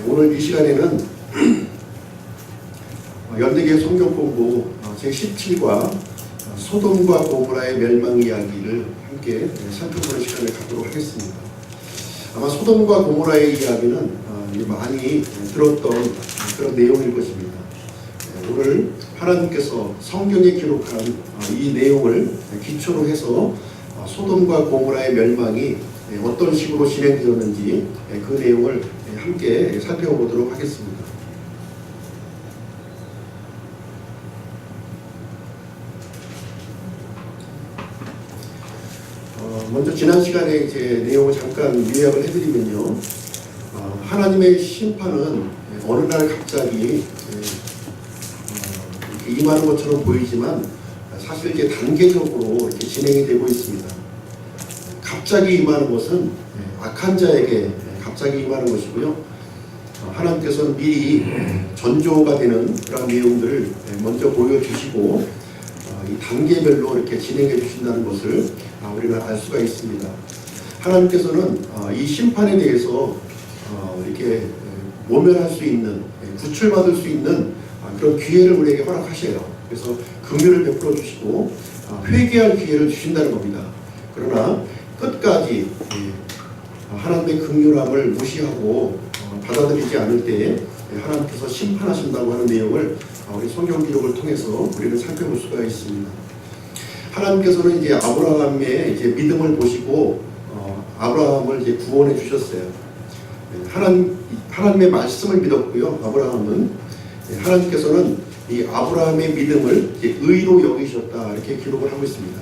오늘 이 시간에는 연대계 성경공부 제17과 소돔과 고모라의 멸망 이야기를 함께 살펴보는 시간을 갖도록 하겠습니다. 아마 소돔과 고모라의 이야기는 많이 들었던 그런 내용일 것입니다. 오늘 하나님께서 성경에 기록한 이 내용을 기초로 해서 소돔과 고모라의 멸망이 어떤 식으로 진행되었는지 그 내용을 함께 살펴보도록 하겠습니다. 먼저 지난 시간에 이제 내용을 잠깐 요약을 해드리면요, 하나님의 심판은 어느 날 갑자기 이렇게 임하는 것처럼 보이지만 사실 이제 단계적으로 이렇게 진행이 되고 있습니다. 갑자기 임하는 것은 악한 자에게 갑자기 임하는 것이고요. 하나님께서는 미리 전조가 되는 그런 내용들을 먼저 보여주시고 이 단계별로 이렇게 진행해 주신다는 것을 우리가 알 수가 있습니다. 하나님께서는 이 심판에 대해서 이렇게 모면할 수 있는, 구출받을 수 있는 그런 기회를 우리에게 허락하셔요. 그래서 긍휼을 베풀어 주시고 회개할 기회를 주신다는 겁니다. 그러나 끝까지 하나님의 긍휼함을 무시하고 받아들이지 않을 때에 하나님께서 심판하신다고 하는 내용을 우리 성경 기록을 통해서 우리는 살펴볼 수가 있습니다. 하나님께서는 이제 아브라함의 이제 믿음을 보시고 아브라함을 이제 구원해 주셨어요. 하나님의 말씀을 믿었고요. 아브라함은 하나님께서는 이 아브라함의 믿음을 이제 의로 여기셨다 이렇게 기록을 하고 있습니다.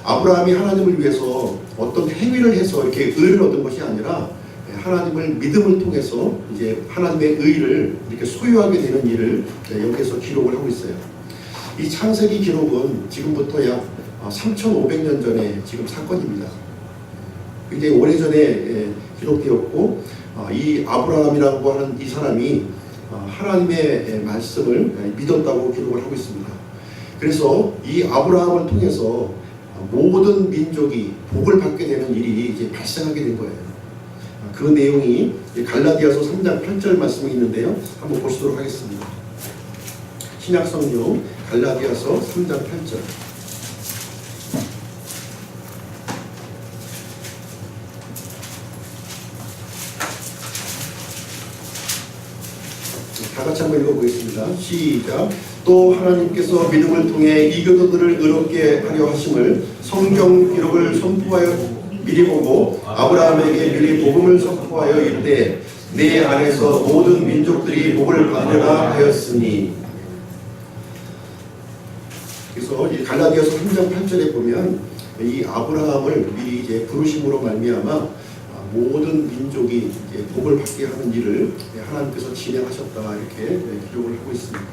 아브라함이 하나님을 위해서 어떤 행위를 해서 이렇게 의를 얻은 것이 아니라 하나님을 믿음을 통해서 이제 하나님의 의를 이렇게 소유하게 되는 일을 여기서 기록을 하고 있어요. 이 창세기 기록은 지금부터 약 3,500년 전에 지금 사건입니다. 굉장히 오래전에 기록되었고 이 아브라함이라고 하는 이 사람이 하나님의 말씀을 믿었다고 기록을 하고 있습니다. 그래서 이 아브라함을 통해서 모든 민족이 복을 받게 되는 일이 이제 발생하게 된 거예요. 그 내용이 갈라디아서 3장 8절 말씀이 있는데요. 한번 보시도록 하겠습니다. 신약성경 갈라디아서 3장 8절. 다 같이 한번 읽어보겠습니다. 시작. 또 하나님께서 믿음을 통해 이교도들을 의롭게 하려 하심을 성경 기록을 선포하여 미리 보고 아브라함에게 미리 복음을 선포하여 이르되 내 안에서 모든 민족들이 복을 받으라 하였으니. 그래서 이 갈라디아서 3장 8절에 보면 이 아브라함을 미리 이제 부르심으로 말미암아 모든 민족이 이제 복을 받게 하는 일을 하나님께서 진행하셨다 이렇게 기록을 하고 있습니다.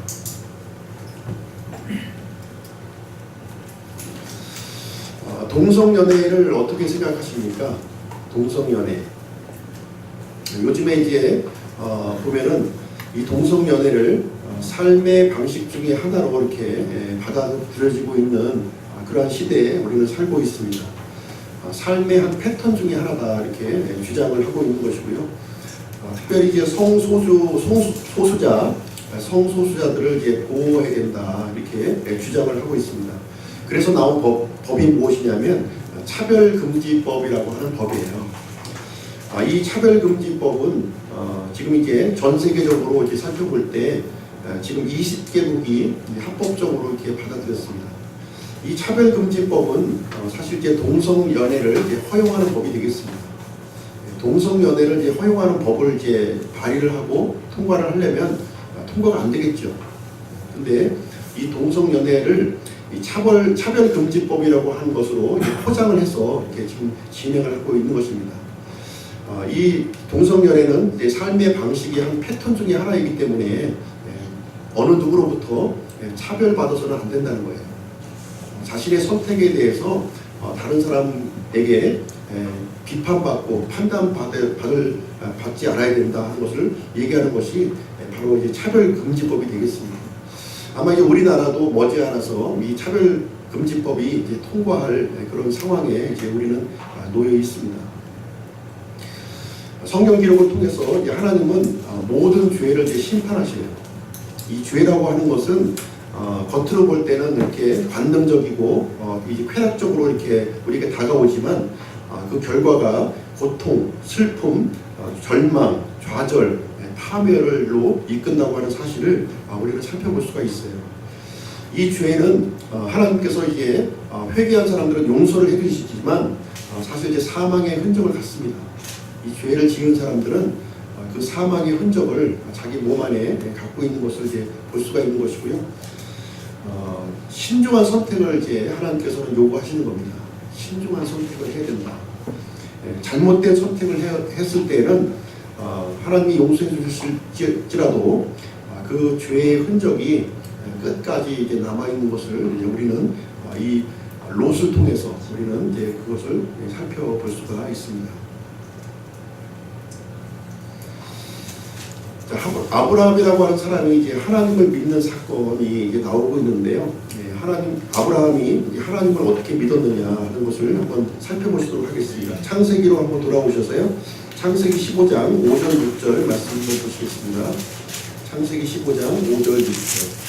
동성연애를 어떻게 생각하십니까? 동성연애. 요즘에 이제 보면은 이 동성연애를 삶의 방식 중에 하나로 이렇게 받아들여지고 있는 그러한 시대에 우리는 살고 있습니다. 삶의 한 패턴 중에 하나다 이렇게 주장을 하고 있는 것이고요. 특별히 이제 성소수자들을 이제 보호해야 된다 이렇게 주장을 하고 있습니다. 그래서 나온 법이 무엇이냐면 차별금지법이라고 하는 법이에요. 이 차별금지법은 지금 이제 전 세계적으로 이제 살펴볼 때 지금 20개국이 합법적으로 이렇게 받아들였습니다. 이 차별금지법은 사실 이제 동성연애를 이제 허용하는 법이 되겠습니다. 동성연애를 이제 허용하는 법을 이제 발의를 하고 통과를 하려면 통과가 안 되겠죠. 근데 이 동성연애를 이 차별금지법이라고 하는 것으로 이제 포장을 해서 이렇게 지금 진행을 하고 있는 것입니다. 이 동성연애는 이제 삶의 방식의 한 패턴 중에 하나이기 때문에 어느 누구로부터 차별받아서는 안 된다는 거예요. 자신의 선택에 대해서 다른 사람에게 비판받고 판단받지 않아야 된다 하는 것을 얘기하는 것이 바로 이제 차별금지법이 되겠습니다. 아마 이제 우리나라도 머지않아서 이 차별금지법이 이제 통과할 그런 상황에 이제 우리는 놓여 있습니다. 성경 기록을 통해서 이제 하나님은 모든 죄를 이제 심판하셔요. 이 죄라고 하는 것은 겉으로 볼 때는 이렇게 관능적이고 이제 쾌락적으로 이렇게 우리에게 다가오지만 그 결과가 고통, 슬픔, 절망, 좌절, 파멸로 이끈다고 하는 사실을 우리가 살펴볼 수가 있어요. 이 죄는 하나님께서 이제 회개한 사람들은 용서를 해주시지만 사실 이제 사망의 흔적을 갖습니다. 이 죄를 지은 사람들은 그 사망의 흔적을 자기 몸 안에 갖고 있는 것을 이제 볼 수가 있는 것이고요. 신중한 선택을 이제 하나님께서는 요구하시는 겁니다. 신중한 선택을 해야 된다. 잘못된 선택을 했을 때는 하나님이 용서해 주실지라도 그 죄의 흔적이 끝까지 이제 남아 있는 것을 우리는 이 롯을 통해서 우리는 이제 그것을 살펴볼 수가 있습니다. 자, 아브라함이라고 하는 사람이 이제 하나님을 믿는 사건이 이제 나오고 있는데요. 아브라함이 하나님을 어떻게 믿었느냐 하는 것을 한번 살펴보시도록 하겠습니다. 창세기로 한번 돌아오셔서요. 창세기 15장 5절 6절 말씀 한번 보시겠습니다. 창세기 15장 5절 6절.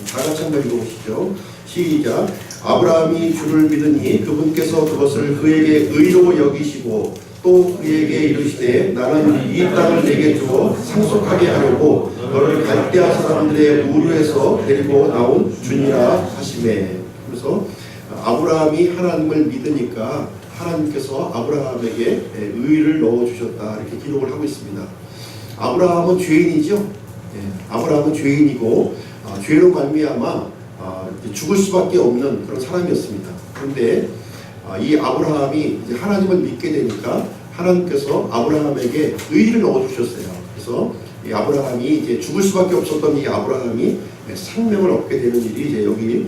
다 같이 한번 읽어보시죠. 시작. 아브라함이 주를 믿으니 그분께서 그것을 그에게 의로 여기시고 또 그에게 이르시되 나는 이 땅을 내게 주어 상속하게 하려고 너를 갈대아 사람들의 우르에서 데리고 나온 주니라 하시매. 그래서 아브라함이 하나님을 믿으니까 하나님께서 아브라함에게 의를 넣어주셨다 이렇게 기록을 하고 있습니다. 아브라함은 죄인이죠. 아브라함은 죄인이고 죄로 말미암아 죽을 수밖에 없는 그런 사람이었습니다. 그런데 이 아브라함이 이제 하나님을 믿게 되니까 하나님께서 아브라함에게 의를 넣어주셨어요. 그래서 이 아브라함이 이제 죽을 수밖에 없었던 이 아브라함이 생명을 얻게 되는 일이 이제 여기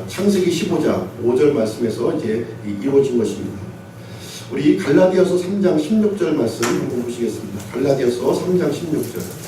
창세기 15장 5절 말씀에서 이제 이루어진 것입니다. 우리 갈라디아서 3장 16절 말씀 한번 보시겠습니다. 갈라디아서 3장 16절.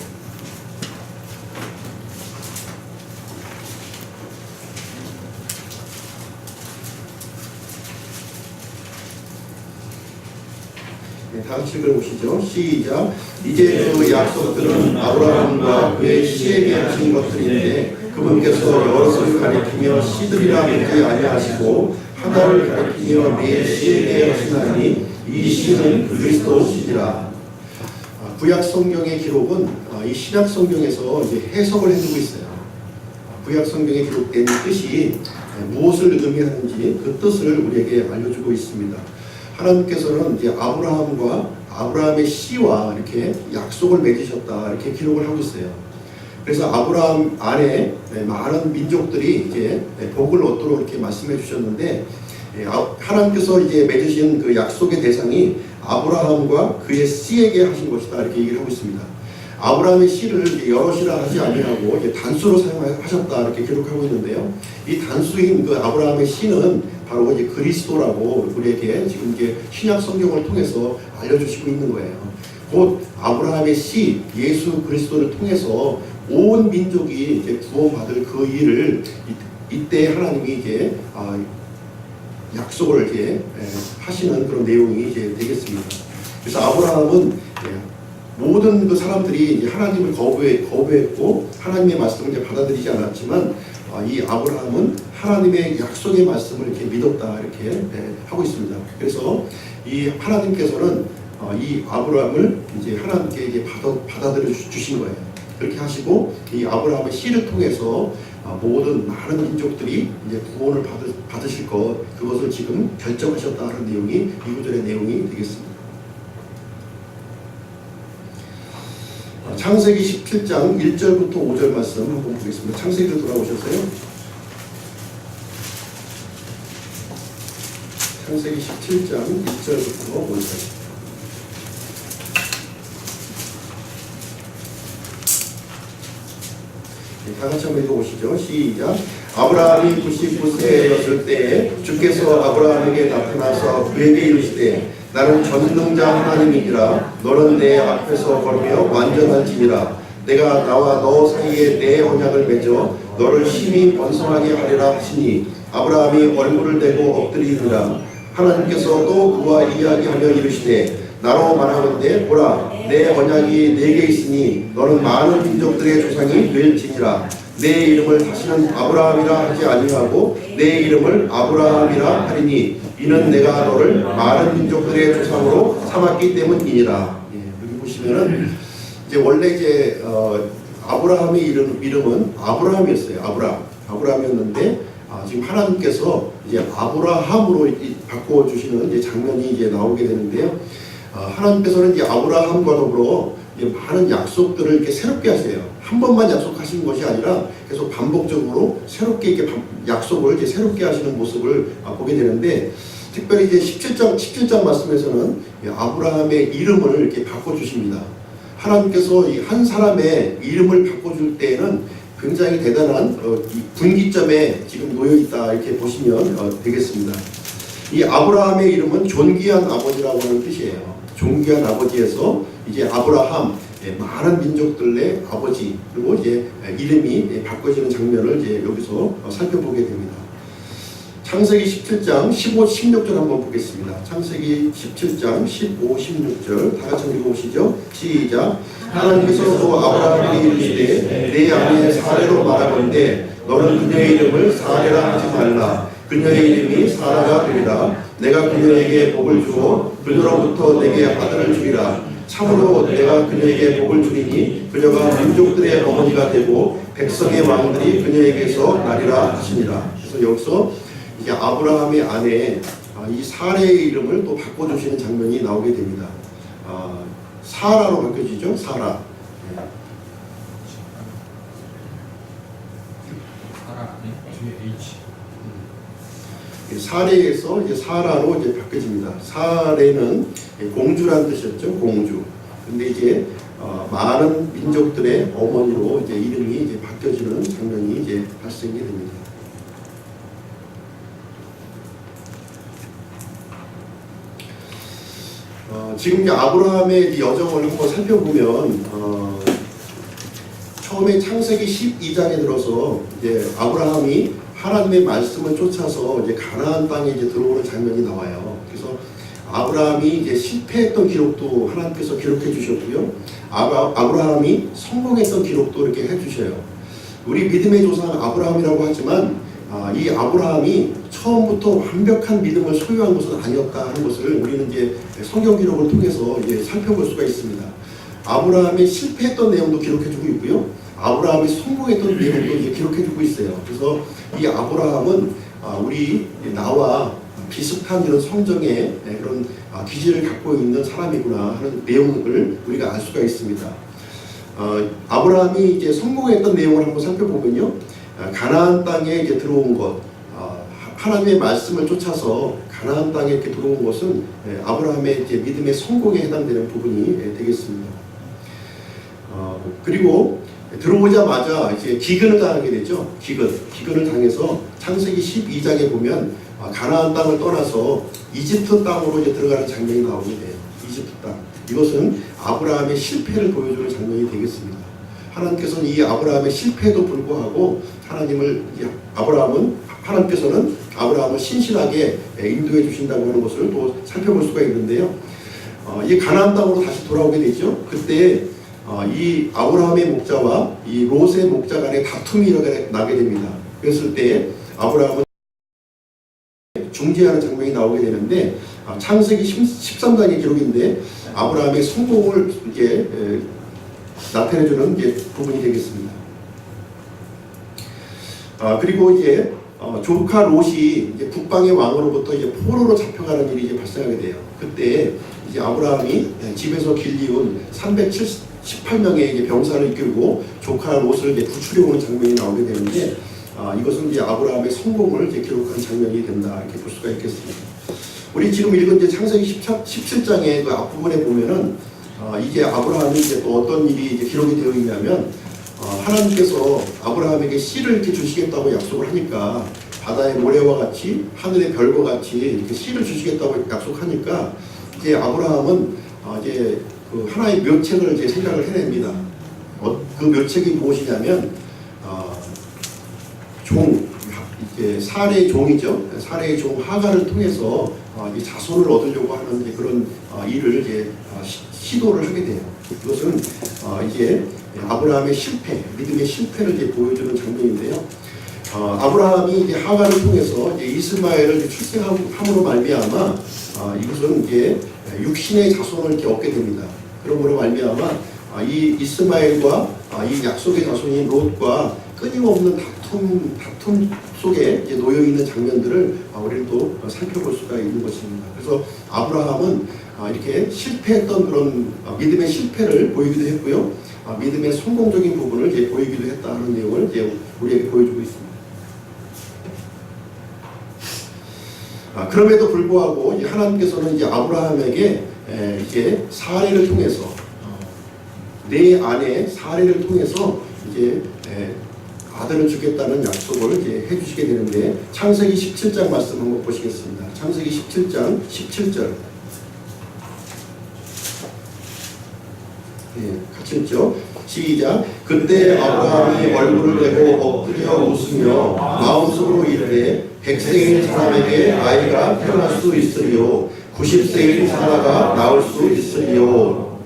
다 같이 읽어보시죠. 시작. 이제 그 약속들은 아브라함과 그의 씨에게 하신 것들인데 그분께서 여럿을 가리키며 씨들이라 하지 아니하시고 하나를 가리키며 네 씨에게 하시나니 이 씨는 그리스도 씨니라. 구약 성경의 기록은 이 신약 성경에서 이제 해석을 해주고 있어요. 구약 성경에 기록된 뜻이 무엇을 의미하는지 그 뜻을 우리에게 알려주고 있습니다. 하나님께서는 이제 아브라함의 씨와 이렇게 약속을 맺으셨다 이렇게 기록을 하고 있어요. 그래서 아브라함 안에 많은 민족들이 이제 복을 얻도록 이렇게 말씀해 주셨는데 하나님께서 이제 맺으신 그 약속의 대상이 아브라함과 그의 씨에게 하신 것이다 이렇게 얘기를 하고 있습니다. 아브라함의 씨를 여럿이라 하지 아니하고 이제 단수로 사용하셨다 이렇게 기록하고 있는데요. 이 단수인 그 아브라함의 씨는 바로 이제 그리스도라고 우리에게 지금 이제 신약 성경을 통해서 알려주시고 있는 거예요. 곧 아브라함의 씨 예수 그리스도를 통해서 온 민족이 이제 구원받을 그 일을 이때 하나님이 이제 약속을 이제 하시는 그런 내용이 이제 되겠습니다. 그래서 아브라함은 모든 그 사람들이 이제 하나님을 거부했고 하나님의 말씀을 이제 받아들이지 않았지만 이 아브라함은 하나님의 약속의 말씀을 이렇게 믿었다 이렇게 하고 있습니다. 그래서 이 하나님께서는 이 아브라함을 이제 하나님께 이제 받아들여 주신 거예요. 그렇게 하시고 이 아브라함의 씨를 통해서 모든 많은 민족들이 이제 구원을 받으실 것 그것을 지금 결정하셨다는 내용이 이 구절의 내용이 되겠습니다. 창세기 17장 1절부터 5절 말씀 한번 보겠습니다. 창세기로 돌아오셨어요? 창세기 17장 1절부터 5절. 다 같이 한번 읽어보시죠. 시작. 아브라함이 99세였을 때에 주께서 아브라함에게 나타나서 그에게 이르시되 나는 전능자 하나님이니라. 너는 내 앞에서 걸으며 완전할지니라. 내가 나와 너 사이에 내 언약을 맺어 너를 심히 번성하게 하리라 하시니 아브라함이 얼굴을 대고 엎드리니라. 하나님께서 또 그와 이야기하며 이르시되 나로 말하건대 보라 내 언약이 네게 있으니 너는 많은 민족들의 조상이 될지니라. 내 이름을 다시는 아브라함이라 하지 아니하고 내 이름을 아브라함이라 하리니 이는 내가 너를 많은 민족들의 조상으로 삼았기 때문이니라. 여기 보시면은 이제 원래 이제 아브라함의 이름은 아브라함이었어요. 아브라함이었는데 지금 하나님께서 이제 아브라함으로 바꿔 주시는 이제 장면이 이제 나오게 되는데요. 하나님께서는 이제 아브라함과 더불어 많은 약속들을 이렇게 새롭게 하세요. 한 번만 약속하신 것이 아니라 계속 반복적으로 새롭게 이렇게 약속을 이제 새롭게 하시는 모습을 보게 되는데, 특별히 이제 17장 말씀에서는 아브라함의 이름을 이렇게 바꿔주십니다. 하나님께서 이 한 사람의 이름을 바꿔줄 때에는 굉장히 대단한 분기점에 지금 놓여 있다 이렇게 보시면 되겠습니다. 이 아브라함의 이름은 존귀한 아버지라고 하는 뜻이에요. 존귀한 아버지에서 이제 아브라함, 많은 민족들의 아버지, 그리고 이제 이름이 바꿔지는 장면을 이제 여기서 살펴보게 됩니다. 창세기 17장 15, 16절 한번 보겠습니다. 창세기 17장 15, 16절 다 같이 읽어보시죠. 시작. 하나님께서 또 아브라함에게 이르시되 내 아내 사레로 말하건대 너는 그녀의 이름을 사레라 하지 말라. 그녀의 이름이 사라가 되리라. 내가 그녀에게 복을 주어 그녀로부터 내게 아들을 주리라. 참으로 내가 그녀에게 복을 주리니 그녀가 민족들의 어머니가 되고 백성의 왕들이 그녀에게서 나리라 하시니라. 그래서 여기서 이제 아브라함의 아내 이 사레의 이름을 또 바꿔주시는 장면이 나오게 됩니다. 사라로 바뀌어지죠. 사라. 사레에서 이제 사라로 이제 바뀌어집니다. 사레는 공주라는 뜻이었죠. 공주. 근데 이제 많은 민족들의 어머니로 이제 이름이 이제 바뀌어지는 장면이 이제 발생이 됩니다. 지금 이제 아브라함의 여정을 한번 살펴보면 처음에 창세기 12장에 들어서 이제 아브라함이 하나님의 말씀을 쫓아서 이제 가나안 땅에 이제 들어오는 장면이 나와요. 그래서 아브라함이 이제 실패했던 기록도 하나님께서 기록해 주셨고요. 아브라함이 성공했던 기록도 이렇게 해 주셔요. 우리 믿음의 조상 아브라함이라고 하지만 이 아브라함이 처음부터 완벽한 믿음을 소유한 것은 아니었다 하는 것을 우리는 이제 성경 기록을 통해서 이제 살펴볼 수가 있습니다. 아브라함이 실패했던 내용도 기록해주고 있고요. 아브라함이 성공했던 내용도 이제 기록해주고 있어요. 그래서 이 아브라함은 우리 나와 비슷한 이런 성정의 그런 기질을 갖고 있는 사람이구나 하는 내용을 우리가 알 수가 있습니다. 아브라함이 이제 성공했던 내용을 한번 살펴보면요. 가나안 땅에 이제 들어온 것, 하나님의 말씀을 쫓아서 가나안 땅에 이렇게 들어온 것은 아브라함의 이제 믿음의 성공에 해당되는 부분이 되겠습니다. 그리고 들어오자마자 이제 기근을 당하게 되죠. 기근을 당해서 창세기 12장에 보면 가나안 땅을 떠나서 이집트 땅으로 이제 들어가는 장면이 나오게 돼요. 이집트 땅. 이것은 아브라함의 실패를 보여주는 장면이 되겠습니다. 하나님께서는 이 아브라함의 실패에도 불구하고 하나님께서는 아브라함을 신실하게 인도해 주신다고 하는 것을 또 살펴볼 수가 있는데요. 이 가나안 땅으로 다시 돌아오게 되죠. 그때 이 아브라함의 목자와 이 롯의 목자 간의 다툼이 나게 됩니다. 그랬을 때 아브라함은 중재하는 장면이 나오게 되는데 창세기 13장의 기록인데 아브라함의 성공을 이제 나타내주는 이제 부분이 되겠습니다. 그리고 이제 조카 롯이 이제 북방의 왕으로부터 이제 포로로 잡혀가는 일이 이제 발생하게 돼요. 그때 이제 아브라함이 집에서 길리운 318명의 이제 병사를 이끌고 조카 롯을 이제 구출해 오는 장면이 나오게 되는데 이것은 이제 아브라함의 성공을 이제 기록한 장면이 된다 이렇게 볼 수가 있겠습니다. 우리 지금 읽은 이제 창세기 17장의 그 앞부분에 보면은 이제 아브라함이 이제 또 어떤 일이 이제 기록이 되어 있냐면 하나님께서 아브라함에게 씨를 이렇게 주시겠다고 약속을 하니까 바다의 모래와 같이 하늘의 별과 같이 이렇게 씨를 주시겠다고 약속하니까 이제 아브라함은 이제 그 하나의 묘책을 이제 생각을 해냅니다. 그 묘책이 무엇이냐면 이제 사례의 종이죠. 사례의 종 하갈을 통해서 이 자손을 얻으려고 하는 이제 그런 일을 이제 시도를 하게 돼요. 이것은 이제 아브라함의 실패, 믿음의 실패를 이제 보여주는 장면인데요. 아브라함이 이제 하갈을 통해서 이제 이스마엘을 출생함으로 말미암아 이것은 이제 육신의 자손을 이렇게 얻게 됩니다. 그런 거로 말미암아 이 이스마엘과 이 약속의 자손인 롯과 끊임없는 다툼 속에 이제 놓여 있는 장면들을 우리는 또 살펴볼 수가 있는 것입니다. 그래서 아브라함은 이렇게 실패했던 그런 믿음의 실패를 보이기도 했고요, 믿음의 성공적인 부분을 이제 보이기도 했다 하는 내용을 이제 우리에게 보여주고 있습니다. 그럼에도 불구하고 이제 하나님께서는 이제 아브라함에게 이제 사례를 통해서 내 아내 사례를 통해서 이제 아들을 주겠다는 약속을 이제 해주시게 되는데, 창세기 17장 말씀 한번 보시겠습니다. 창세기 17장 17절. 같이 읽죠. 시작. 그때 아브라함이 얼굴을 내고 엎드려 웃으며 마음속으로 이르되 100세인 사람에게 아이가 태어날 수 있으리요 90세인 사라가 낳을 수 있으리요.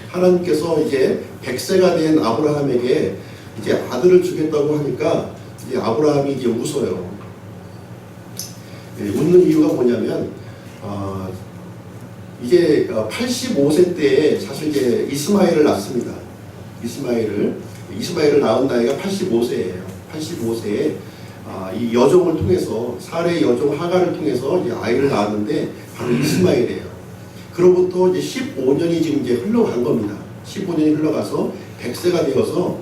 하나님께서 이제 100세가 된 아브라함에게 이제 아들을 주겠다고 하니까 이제 아브라함이 이제 웃어요. 웃는 이유가 뭐냐면 이제 85세 때에 사실 이제 이스마엘을 낳습니다. 이스마엘을 낳은 나이가 85세예요. 85세에 이 여종을 통해서, 사례의 여종 하갈을 통해서 이제 아이를 낳았는데 바로 이스마엘이에요. 그로부터 이제 15년이 지금 이제 흘러간 겁니다. 15년이 흘러가서 100세가 되어서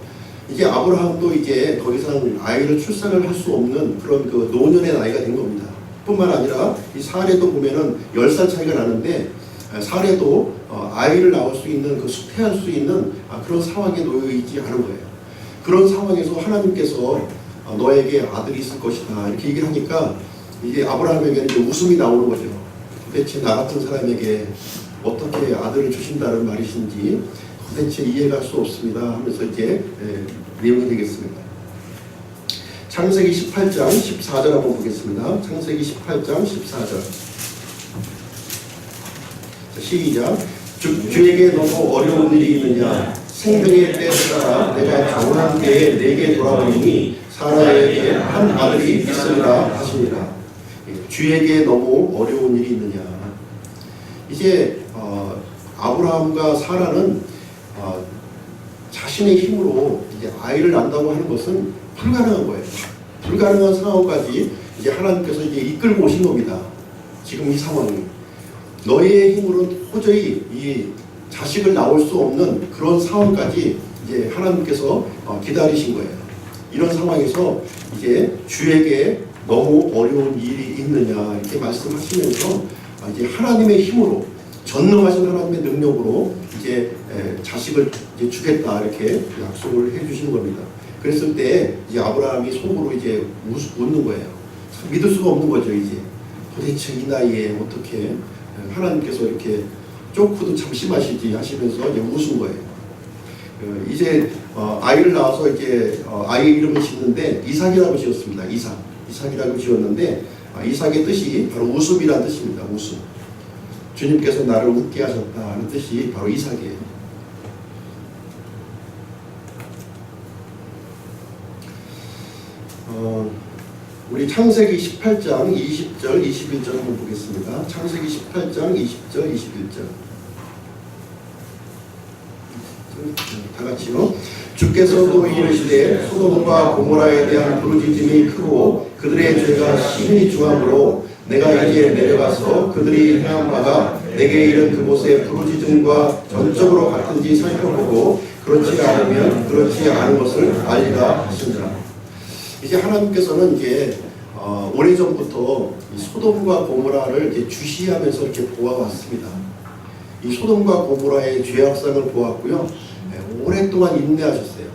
이제 아브라함도 이제 더 이상 아이를 출산을 할 수 없는 그런 그 노년의 나이가 된 겁니다. 뿐만 아니라 이 사례도 보면은 10살 차이가 나는데, 사례도 아이를 낳을 수 있는, 그 수태할 수 있는 그런 상황에 놓여 있지 않은 거예요. 그런 상황에서 하나님께서 너에게 아들이 있을 것이다 이렇게 얘기를 하니까 이게 아브라함에게는 이제 웃음이 나오는 거죠. 도대체 나 같은 사람에게 어떻게 아들을 주신다는 말이신지 도대체 이해가 할 수 없습니다 하면서 이제 내용이 되겠습니다. 창세기 18장 14절 한번 보겠습니다. 창세기 18장 14절. 시작. 주에게 너무 어려운 일이 있느냐? 생명의 때에 따라 내가 정한 때에 내게 돌아오니 사라에게 한 아들이 있으리라 하시니라. 주에게 너무 어려운 일이 있느냐? 이제 아브라함과 사라는 자신의 힘으로 이제 아이를 낳는다고 하는 것은 불가능한 거예요. 불가능한 상황까지 이제 하나님께서 이제 이끌고 오신 겁니다. 지금 이 상황이 너희의 힘으로는 도저히 이 자식을 낳을 수 없는 그런 상황까지 이제 하나님께서 기다리신 거예요. 이런 상황에서 이제 주에게 너무 어려운 일이 있느냐 이렇게 말씀하시면서 이제 하나님의 힘으로, 전능하신 하나님의 능력으로 이제 자식을 이제 주겠다 이렇게 약속을 해주시는 겁니다. 그랬을 때 이제 아브라함이 속으로 이제 웃는 거예요. 참 믿을 수가 없는 거죠. 이제 도대체 이 나이에 어떻게 하나님께서 이렇게 쪼크도 참 심하시지 하시면서 이제 웃은 거예요. 이제 아이를 낳아서 이제 아이 이름을 짓는데 이삭이라고 지었습니다. 이삭이라고 지었는데 이삭의 뜻이 바로 웃음이라는 뜻입니다. 웃음. 주님께서 나를 웃게 하셨다 하는 뜻이 바로 이삭이에요. 우리 창세기 18장 20절 21절 한번 보겠습니다. 창세기 18장 20절 21절 다 같이요. 주께서도 이르시되 소돔과 고모라에 대한 부르짖음이 크고 그들의 죄가 심히 중함으로 내가 이제 내려가서 그들이 행한 바가 내게 이른 그곳의 부르짖음과 전적으로 같은지 살펴보고 그렇지 않으면 그렇지 않은 것을 알리라 하시니라. 이제 하나님께서는 이제 오래전부터 이 소돔과 고모라를 이렇게 주시하면서 이렇게 보아왔습니다. 이 소돔과 고모라의 죄악상을 보았고요. 오랫동안 인내하셨어요.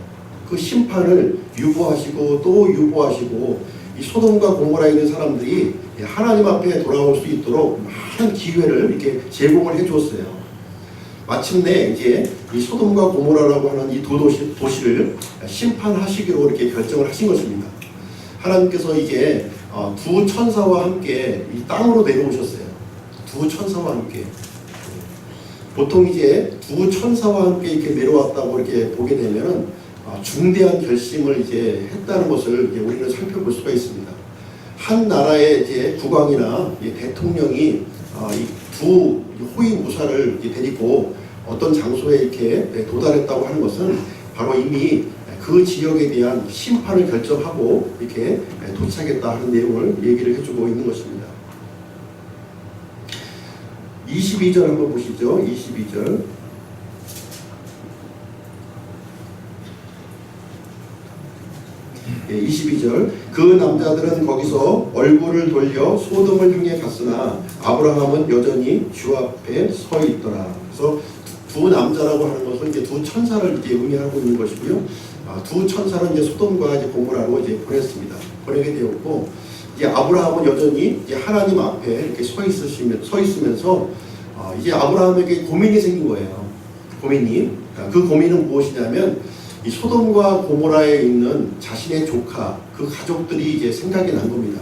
그 심판을 유보하시고 또 유보하시고 이 소돔과 고모라에 있는 사람들이 하나님 앞에 돌아올 수 있도록 많은 기회를 이렇게 제공을 해주었어요. 마침내 이제 이 소돔과 고모라라고 하는 이 두 도시를 심판하시기로 이렇게 결정을 하신 것입니다. 하나님께서 이제 두 천사와 함께 이 땅으로 내려오셨어요. 두 천사와 함께. 보통 이제 두 천사와 함께 이렇게 내려왔다고 이렇게 보게 되면은 중대한 결심을 이제 했다는 것을 이제 우리는 살펴볼 수가 있습니다. 한 나라의 이제 국왕이나 대통령이 이 두 호위 무사를 데리고 어떤 장소에 이렇게 도달했다고 하는 것은 바로 이미 그 지역에 대한 심판을 결정하고 이렇게 도착했다 하는 내용을 얘기를 해주고 있는 것입니다. 22절 한번 보시죠. 22절. 예, 22절. 그 남자들은 거기서 얼굴을 돌려 소돔을 향해 갔으나 아브라함은 여전히 주 앞에 서 있더라. 그래서 두 남자라고 하는 것은 이제 두 천사를 이제 의미하고 있는 것이고요. 두 천사는 이제 소돔과 이제 고모라로 이제 보내게 되었고, 이제 아브라함은 여전히 이제 하나님 앞에 이렇게 서 있으면서 이제 아브라함에게 고민이 생긴 거예요. 그 고민은 무엇이냐면 이 소돔과 고모라에 있는 자신의 조카, 그 가족들이 이제 생각이 난 겁니다.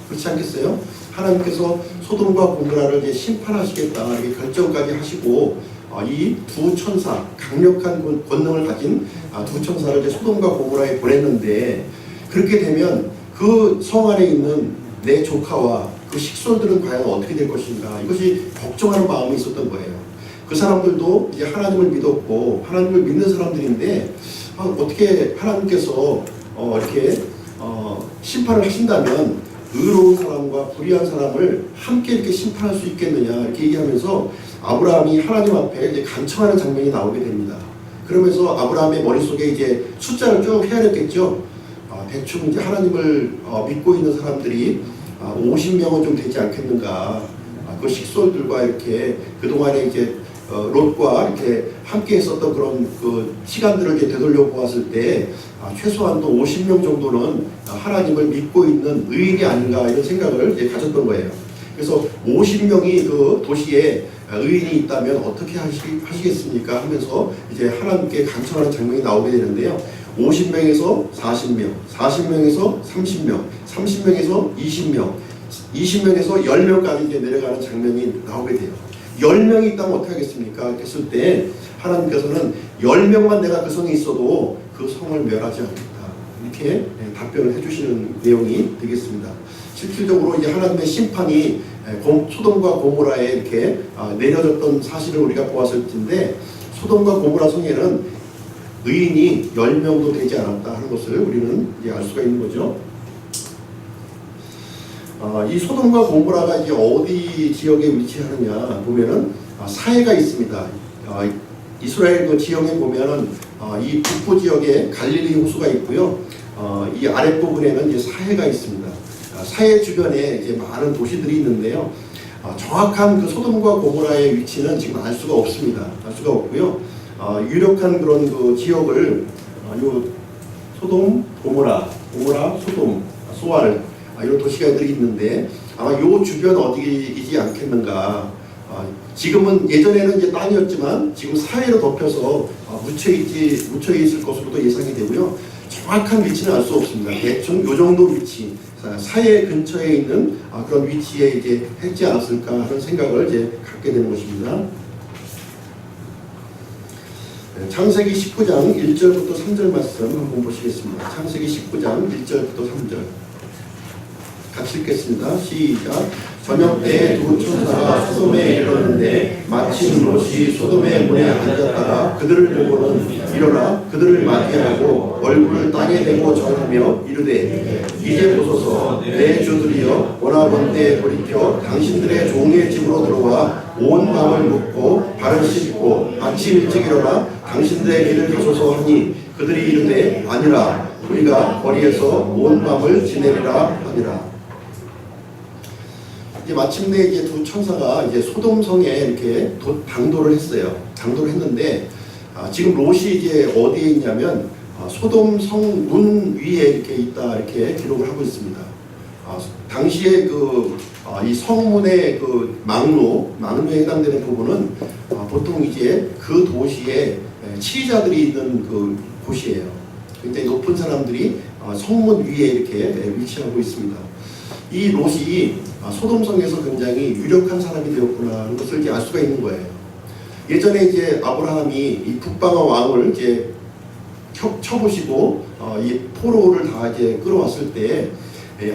그렇지 않겠어요? 하나님께서 소돔과 고모라를 이제 심판하시겠다 이렇게 결정까지 하시고 이 두 천사, 강력한 권능을 가진 두 천사를 이제 소돔과 고모라에 보냈는데, 그렇게 되면 그 성 안에 있는 내 조카와 그 식솔들은 과연 어떻게 될 것인가, 이것이 걱정하는 마음이 있었던 거예요. 그 사람들도 이제 하나님을 믿었고 하나님을 믿는 사람들인데 어떻게 하나님께서 이렇게 심판을 하신다면 의로운 사람과 불의한 사람을 함께 이렇게 심판할 수 있겠느냐 이렇게 얘기하면서 아브라함이 하나님 앞에 이제 간청하는 장면이 나오게 됩니다. 그러면서 아브라함의 머릿속에 이제 숫자를 쭉 헤아렸겠죠. 대충 이제 하나님을 믿고 있는 사람들이 50명은 좀 되지 않겠는가. 그 식솔들과 이렇게 그동안에 이제 롯과 이렇게 함께 했었던 그런 그 시간들을 이제 되돌려 보았을 때 최소한 또 50명 정도는 하나님을 믿고 있는 의인이 아닌가 이런 생각을 이제 가졌던 거예요. 그래서 50명이 그 도시에 의인이 있다면 어떻게 하시겠습니까 하면서 이제 하나님께 간청하는 장면이 나오게 되는데요. 50명에서 40명, 40명에서 30명, 30명에서 20명, 20명에서 10명까지 이제 내려가는 장면이 나오게 돼요. 10명이 있다면 어떻게 하겠습니까? 했을 때 하나님께서는 10명만 내가 그 성에 있어도 그 성을 멸하지 않겠다. 이렇게 답변을 해주시는 내용이 되겠습니다. 실질적으로 이제 하나님의 심판이 소돔과 고모라에 이렇게 내려졌던 사실을 우리가 보았을 텐데, 소돔과 고모라 성에는 의인이 10명도 되지 않았다 하는 것을 우리는 이제 알 수가 있는 거죠. 이 소돔과 고모라가 이제 어디 지역에 위치하느냐 보면은 사해가 있습니다. 이스라엘 그 지역에 보면은 이 북부 지역에 갈릴리 호수가 있고요. 이 아랫부분에는 이제 사해가 있습니다. 사해 주변에 이제 많은 도시들이 있는데요. 정확한 그 소돔과 고모라의 위치는 지금 알 수가 없습니다. 알 수가 없고요. 유력한 그런 그 지역을 요 소돔, 고모라, 소돔, 소알 이런 도시가들이 있는데 아마 요 주변 어디이지 않겠는가. 지금은 예전에는 이제 땅이었지만 지금 사해로 덮여서 묻혀 있을 것으로도 예상이 되고요. 정확한 위치는 알 수 없습니다. 대충 요 정도 위치, 사해 근처에 있는 그런 위치에 이제 했지 않았을까 하는 생각을 이제 갖게 되는 것입니다. 창세기 19장 1절부터 3절 말씀 한번 보시겠습니다. 창세기 19장 1절부터 3절 같이 읽겠습니다. 시작. 저녁 때 두 천사가 소돔에 이르렀는데 마침 롯이 소돔의 문에 앉았다가 그들을 보고는 일어나 그들을 맞이하고 얼굴을 땅에 대고 절하며 이르되 이제 보소서 내 주들이여 원하건대 돌이켜 당신들의 종의 집으로 들어와 온 밤을 묵고 발을 씻고 아침 일찍 일어나 당신들의 길을 가소서 하니 그들이 이르되 아니라 우리가 거리에서 온 밤을 지내리라 하니라. 이제 마침내 이제 두 천사가 이제 소돔성에 이렇게 당도를 했어요. 당도를 했는데 지금 롯이 이제 어디에 있냐면 소돔성 문 위에 이렇게 있다 이렇게 기록을 하고 있습니다. 당시에 이 성문의 그 망루에 해당되는 부분은 보통 이제 그 도시에 치리자들이 있는 그 곳이에요. 굉장히 높은 사람들이 성문 위에 이렇게 위치하고 있습니다. 이 롯이 소돔성에서 굉장히 유력한 사람이 되었구나 하는 것을 이제 알 수가 있는 거예요. 예전에 이제 아브라함이 이 북방아 왕을 이제 쳐보시고 이 포로를 다 이제 끌어왔을 때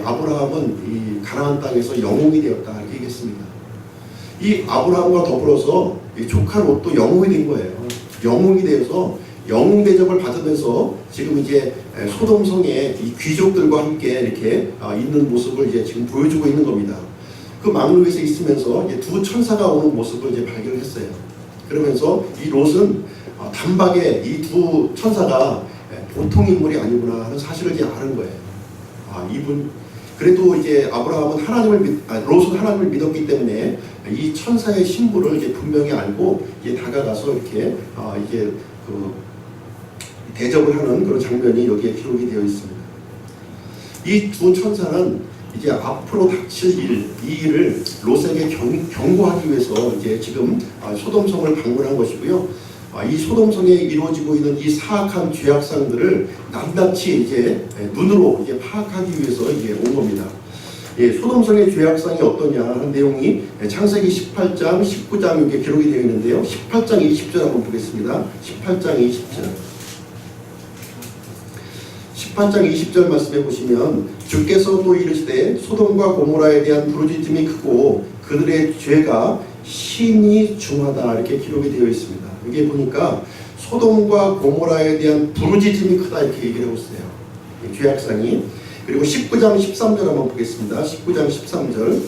아브라함은 이 가나안 땅에서 영웅이 되었다 이렇게 얘기했습니다. 이 아브라함과 더불어서 이 조카 롯도 영웅이 된 거예요. 영웅이 되어서 영웅 대접을 받으면서 지금 이제 소돔성의 이 귀족들과 함께 이렇게 있는 모습을 이제 지금 보여주고 있는 겁니다. 그 망루에서 있으면서 이제 두 천사가 오는 모습을 이제 발견했어요. 그러면서 이 롯은 단박에 이 두 천사가 보통 인물이 아니구나 하는 사실을 이제 아는 거예요. 이분 그래도 이제 아브라함은 롯은 하나님을 믿었기 때문에 이 천사의 신부를 이제 분명히 알고 이제 다가가서 이렇게 이게 그 대접을 하는 그런 장면이 여기에 기록이 되어 있습니다. 이 두 천사는 이제 앞으로 닥칠 이 일을 롯에게 경고하기 위해서 이제 지금 소돔성을 방문한 것이고요. 이 소돔성에 이루어지고 있는 이 사악한 죄악상들을 낱낱이 이제 눈으로 이제 파악하기 위해서 이제 온 겁니다. 소돔성의 죄악상이 어떠냐 하는 내용이 창세기 18장, 19장 이렇게 기록이 되어 있는데요. 18장 20절 한번 보겠습니다. 18장 20절. 18장 20절 말씀해 보시면 주께서 또 이르시되 소돔과 고모라에 대한 부르짖음이 크고 그들의 죄가 심히 중하다 이렇게 기록이 되어 있습니다. 여기 보니까 소돔과 고모라에 대한 부르짖음이 크다 이렇게 얘기를 하고 있어요. 죄악상이. 그리고 19장 13절 한번 보겠습니다. 19장 13절.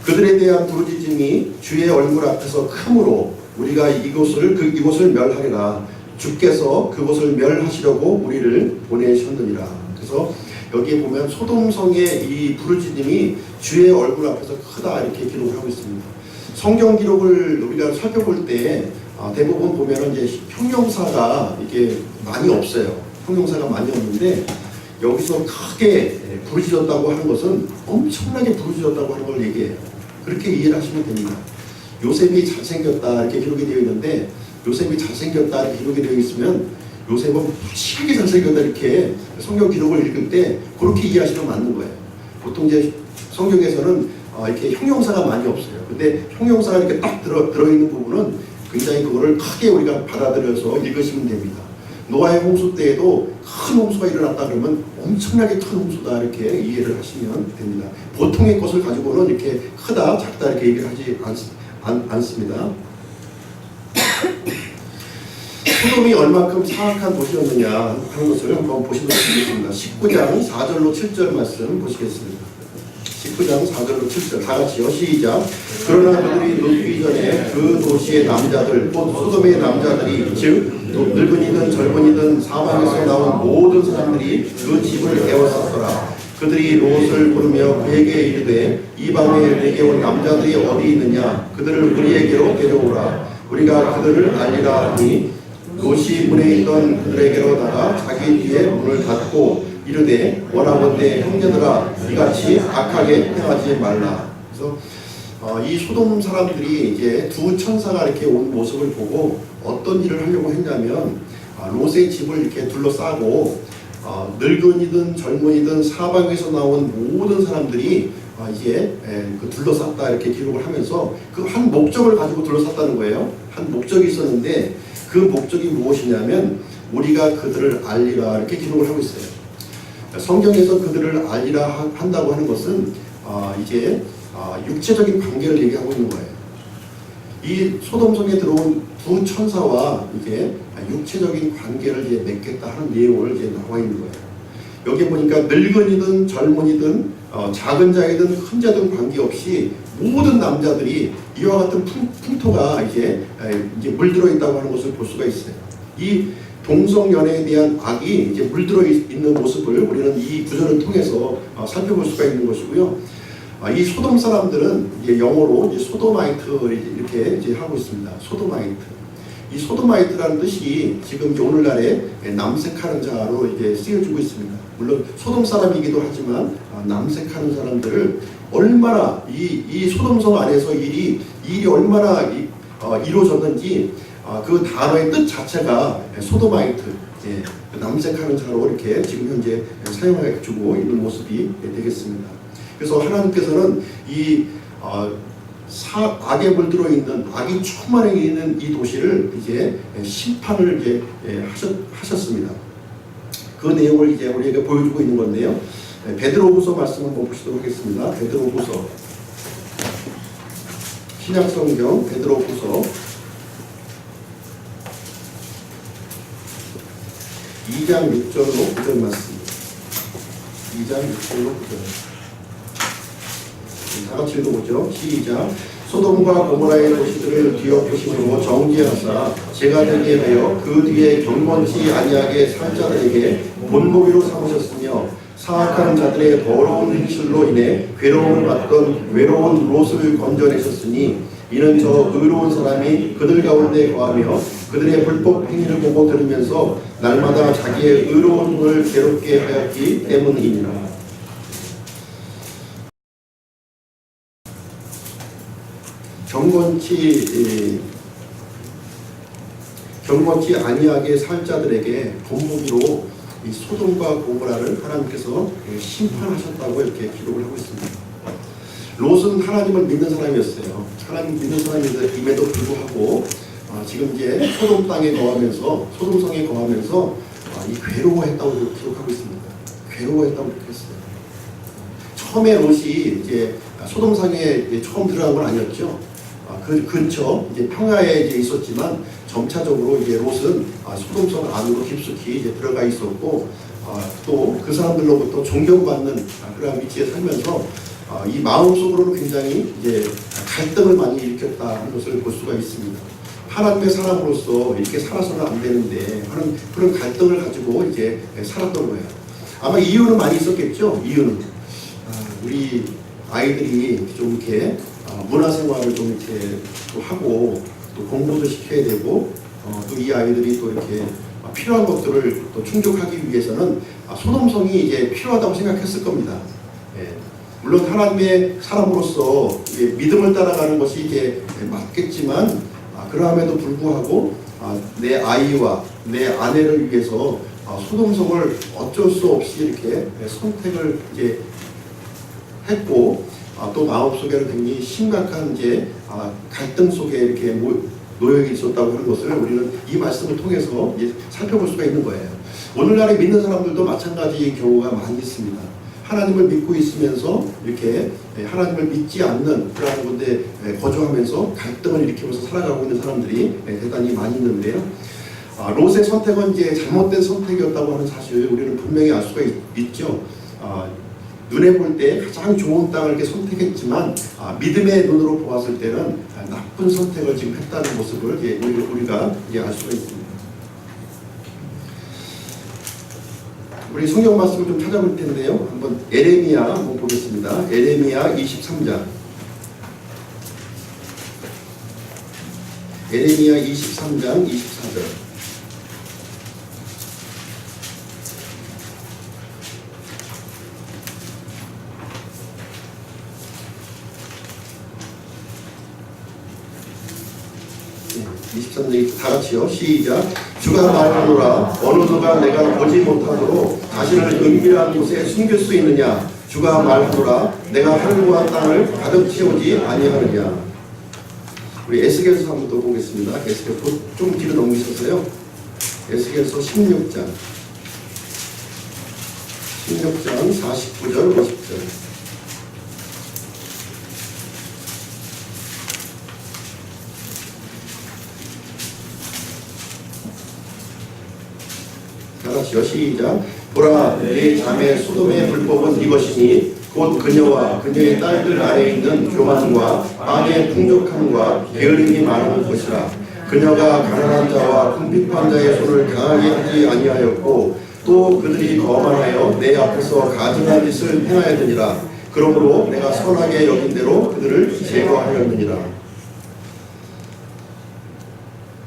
그들에 대한 부르짖음이 주의 얼굴 앞에서 크므로 우리가 이곳을 멸하리라. 주께서 그곳을 멸하시려고 우리를 보내셨느니라. 그래서 여기에 보면 소돔성의 이 부르짖음이 주의 얼굴 앞에서 크다 이렇게 기록을 하고 있습니다. 성경 기록을 우리가 살펴볼 때 대부분 보면은 이제 형용사가 이게 많이 없어요. 형용사가 많이 없는데 여기서 크게 부르짖었다고 하는 것은 엄청나게 부르짖었다고 하는 걸 얘기해요. 그렇게 이해를 하시면 됩니다. 요셉이 잘생겼다 이렇게 기록이 되어 있는데 요셉이 잘생겼다 이렇게 기록이 되어 있으면 요셉은 무시하게 잘생겼다 이렇게 성경 기록을 읽을 때 그렇게 이해하시면 맞는 거예요. 보통 이제 성경에서는 이렇게 형용사가 많이 없어요. 근데 형용사가 이렇게 딱 들어있는 부분은 굉장히 그거를 크게 우리가 받아들여서 읽으시면 됩니다. 노아의 홍수 때에도 큰 홍수가 일어났다 그러면 엄청나게 큰 홍수다 이렇게 이해를 하시면 됩니다. 보통의 것을 가지고는 이렇게 크다 작다 이렇게 얘기를 하지 않습니다. 소돔이 얼마큼 사악한 도시였느냐 하는 것을 한번 보시면 되겠습니다. 19장 4절로 7절 말씀 보시겠습니다. 19장 4절로 7절 다 같이요. 시작. 그러나 그들이 눕기 전에 그 도시의 남자들 곧 소돔의 남자들이 즉 늙은이든 젊은이든 사방에서 나온 모든 사람들이 그 집을 에워쌌더라. 그들이 롯을 부르며 그에게 이르되 이방에 내게 온 남자들이 어디 있느냐 그들을 우리에게로 데려오라. 우리가 그들을 알리라 하니 롯이 문에 있던 그들에게로 나가 자기 뒤에 문을 닫고 이르되 원하건대 형제들아 이같이 악하게 행하지 말라. 그래서 이 소돔 사람들이 이제 두 천사가 이렇게 온 모습을 보고 어떤 일을 하려고 했냐면 롯의 집을 이렇게 둘러싸고 늙은이든 젊은이든 사방에서 나온 모든 사람들이 이제 둘러쌌다 이렇게 기록을 하면서 그 한 목적을 가지고 둘러쌌다는 거예요. 한 목적이 있었는데 그 목적이 무엇이냐면 우리가 그들을 알리라 이렇게 기록을 하고 있어요. 성경에서 그들을 알리라 한다고 하는 것은 이제 육체적인 관계를 얘기하고 있는 거예요. 이 소돔성에 들어온 두 천사와 이게 육체적인 관계를 이제 맺겠다 하는 내용을 이제 나와 있는 거예요. 여기 보니까 늙은이든 젊은이든 작은 자이든 큰 자든 관계없이 모든 남자들이 이와 같은 풍토가 이제 물들어 있다고 하는 것을 볼 수가 있어요. 이 동성연애에 대한 악이 이제 물들어 있는 모습을 우리는 이 구절을 통해서 살펴볼 수가 있는 것이고요. 이 소돔 사람들은 이제 영어로 이제 소도마이트 이렇게 이제 하고 있습니다. 소도마이트. 이 소도마이트라는 뜻이 지금 오늘날에 남색하는 자로 이제 쓰여지고 있습니다. 물론 소돔 사람이기도 하지만 남색하는 사람들을 얼마나 이 소돔성 안에서 일이 얼마나 이루어졌는지 그 단어의 뜻 자체가 소도마이트, 예, 남색하는 자로 이렇게 지금 현재 사용해주고 있는 모습이 되겠습니다. 그래서 하나님께서는 이 악에 물들어 있는 악이 충만해 있는 이 도시를 이제 심판을 이제 하셨습니다. 그 내용을 이제 우리에게 보여주고 있는 건데요. 베드로후서 말씀 한번 보시도록 하겠습니다. 베드로후서 신약성경 베드로후서 2장 6절로 9절 말씀. 2장 6절로 9절. 다 같이 읽어보죠. 시작. 소돔과 고모라의 도시들을 뒤엎으심으로 정죄하사 제가 되게 하여 그 뒤에 경건치 아니하게 살 자들에게 본보기로 삼으셨으며 사악한 자들의 더러운 행실로 인해 괴로움을 받던 외로운 롯을 건져내셨으니 이는 저 의로운 사람이 그들 가운데 거하며 그들의 불법 행위를 보고 들으면서 날마다 자기의 의로운 손을 괴롭게 하였기 때문이니라. 경건치 아니하게 살 자들에게 본보기로 이 소돔과 고모라를 하나님께서 심판하셨다고 이렇게 기록을 하고 있습니다. 롯은 하나님을 믿는 사람이었어요. 하나님 믿는 사람임에도 불구하고 지금 이제 소돔 땅에 거하면서 소돔성에 거하면서 이 괴로워했다고 기록하고 있습니다. 괴로워했다고 기록했어요. 처음에 롯이 이제 소돔성에 처음 들어간 건 아니었죠. 그 근처 이제 평야에 이제 있었지만 점차적으로 이제 롯은 소돔성 안으로 깊숙이 이제 들어가 있었고 또 그 사람들로부터 존경받는 그런 위치에 살면서 이 마음속으로는 굉장히 이제 갈등을 많이 일으켰다는 것을 볼 수가 있습니다. 하나님의 사람으로서 이렇게 살아서는 안 되는데 하는 그런 갈등을 가지고 이제 살았던 거예요. 아마 이유는 많이 있었겠죠. 이유는 우리 아이들이 좀 이렇게 문화생활을 좀 이렇게 또 하고 또 공부도 시켜야 되고 또 이 아이들이 또 이렇게 필요한 것들을 또 충족하기 위해서는 소돔성이 이제 필요하다고 생각했을 겁니다. 예. 물론 하나님의 사람으로서 믿음을 따라가는 것이 이제 맞겠지만 그러함에도 불구하고 내 아이와 내 아내를 위해서 소돔성을 어쩔 수 없이 이렇게 선택을 이제 했고 또 마음속에는 굉장히 심각한 이제 갈등 속에 이렇게 놓여 있었다고 하는 것을 우리는 이 말씀을 통해서 살펴볼 수가 있는 거예요. 오늘날에 믿는 사람들도 마찬가지의 경우가 많이 있습니다. 하나님을 믿고 있으면서 이렇게 하나님을 믿지 않는 그런 곳에 거주하면서 갈등을 일으키면서 살아가고 있는 사람들이 대단히 많이 있는데요. 롯의 선택은 이제 잘못된 선택이었다고 하는 사실을 우리는 분명히 알 수가 있죠. 눈에 볼 때 가장 좋은 땅을 이렇게 선택했지만 믿음의 눈으로 보았을 때는 나쁜 선택을 지금 했다는 모습을 우리가 알 수가 있습니다. 우리 성경 말씀을 좀 찾아볼 텐데요. 한번 에레미야 한번 보겠습니다. 에레미야 23장. 에레미야 23장 24절. 다 같이요. 시작. 주가 말하노라. 어느 누가 내가 보지 못하도록 자신을 은밀한 곳에 숨길 수 있느냐. 주가 말하노라. 내가 하늘과 땅을 가득 채우지 아니하느냐. 우리 에스겔서 한번 더 보겠습니다. 에스겔서 좀 뒤로 넘기셔서요. 에스겔서 16장 49절 50절. 시작. 보라, 내 자매 소돔의 불법은 이것이니 곧 그녀와 그녀의 딸들 아래에 있는 교만과 빵의 풍족함과 게으름이 많은 것이라. 그녀가 가난한 자와 궁핍한 자의 손을 강하게 하지 아니하였고 또 그들이 거만하여 내 앞에서 가증한 짓을 행하였느니라. 그러므로 내가 선하게 여긴 대로 그들을 제거하였느니라.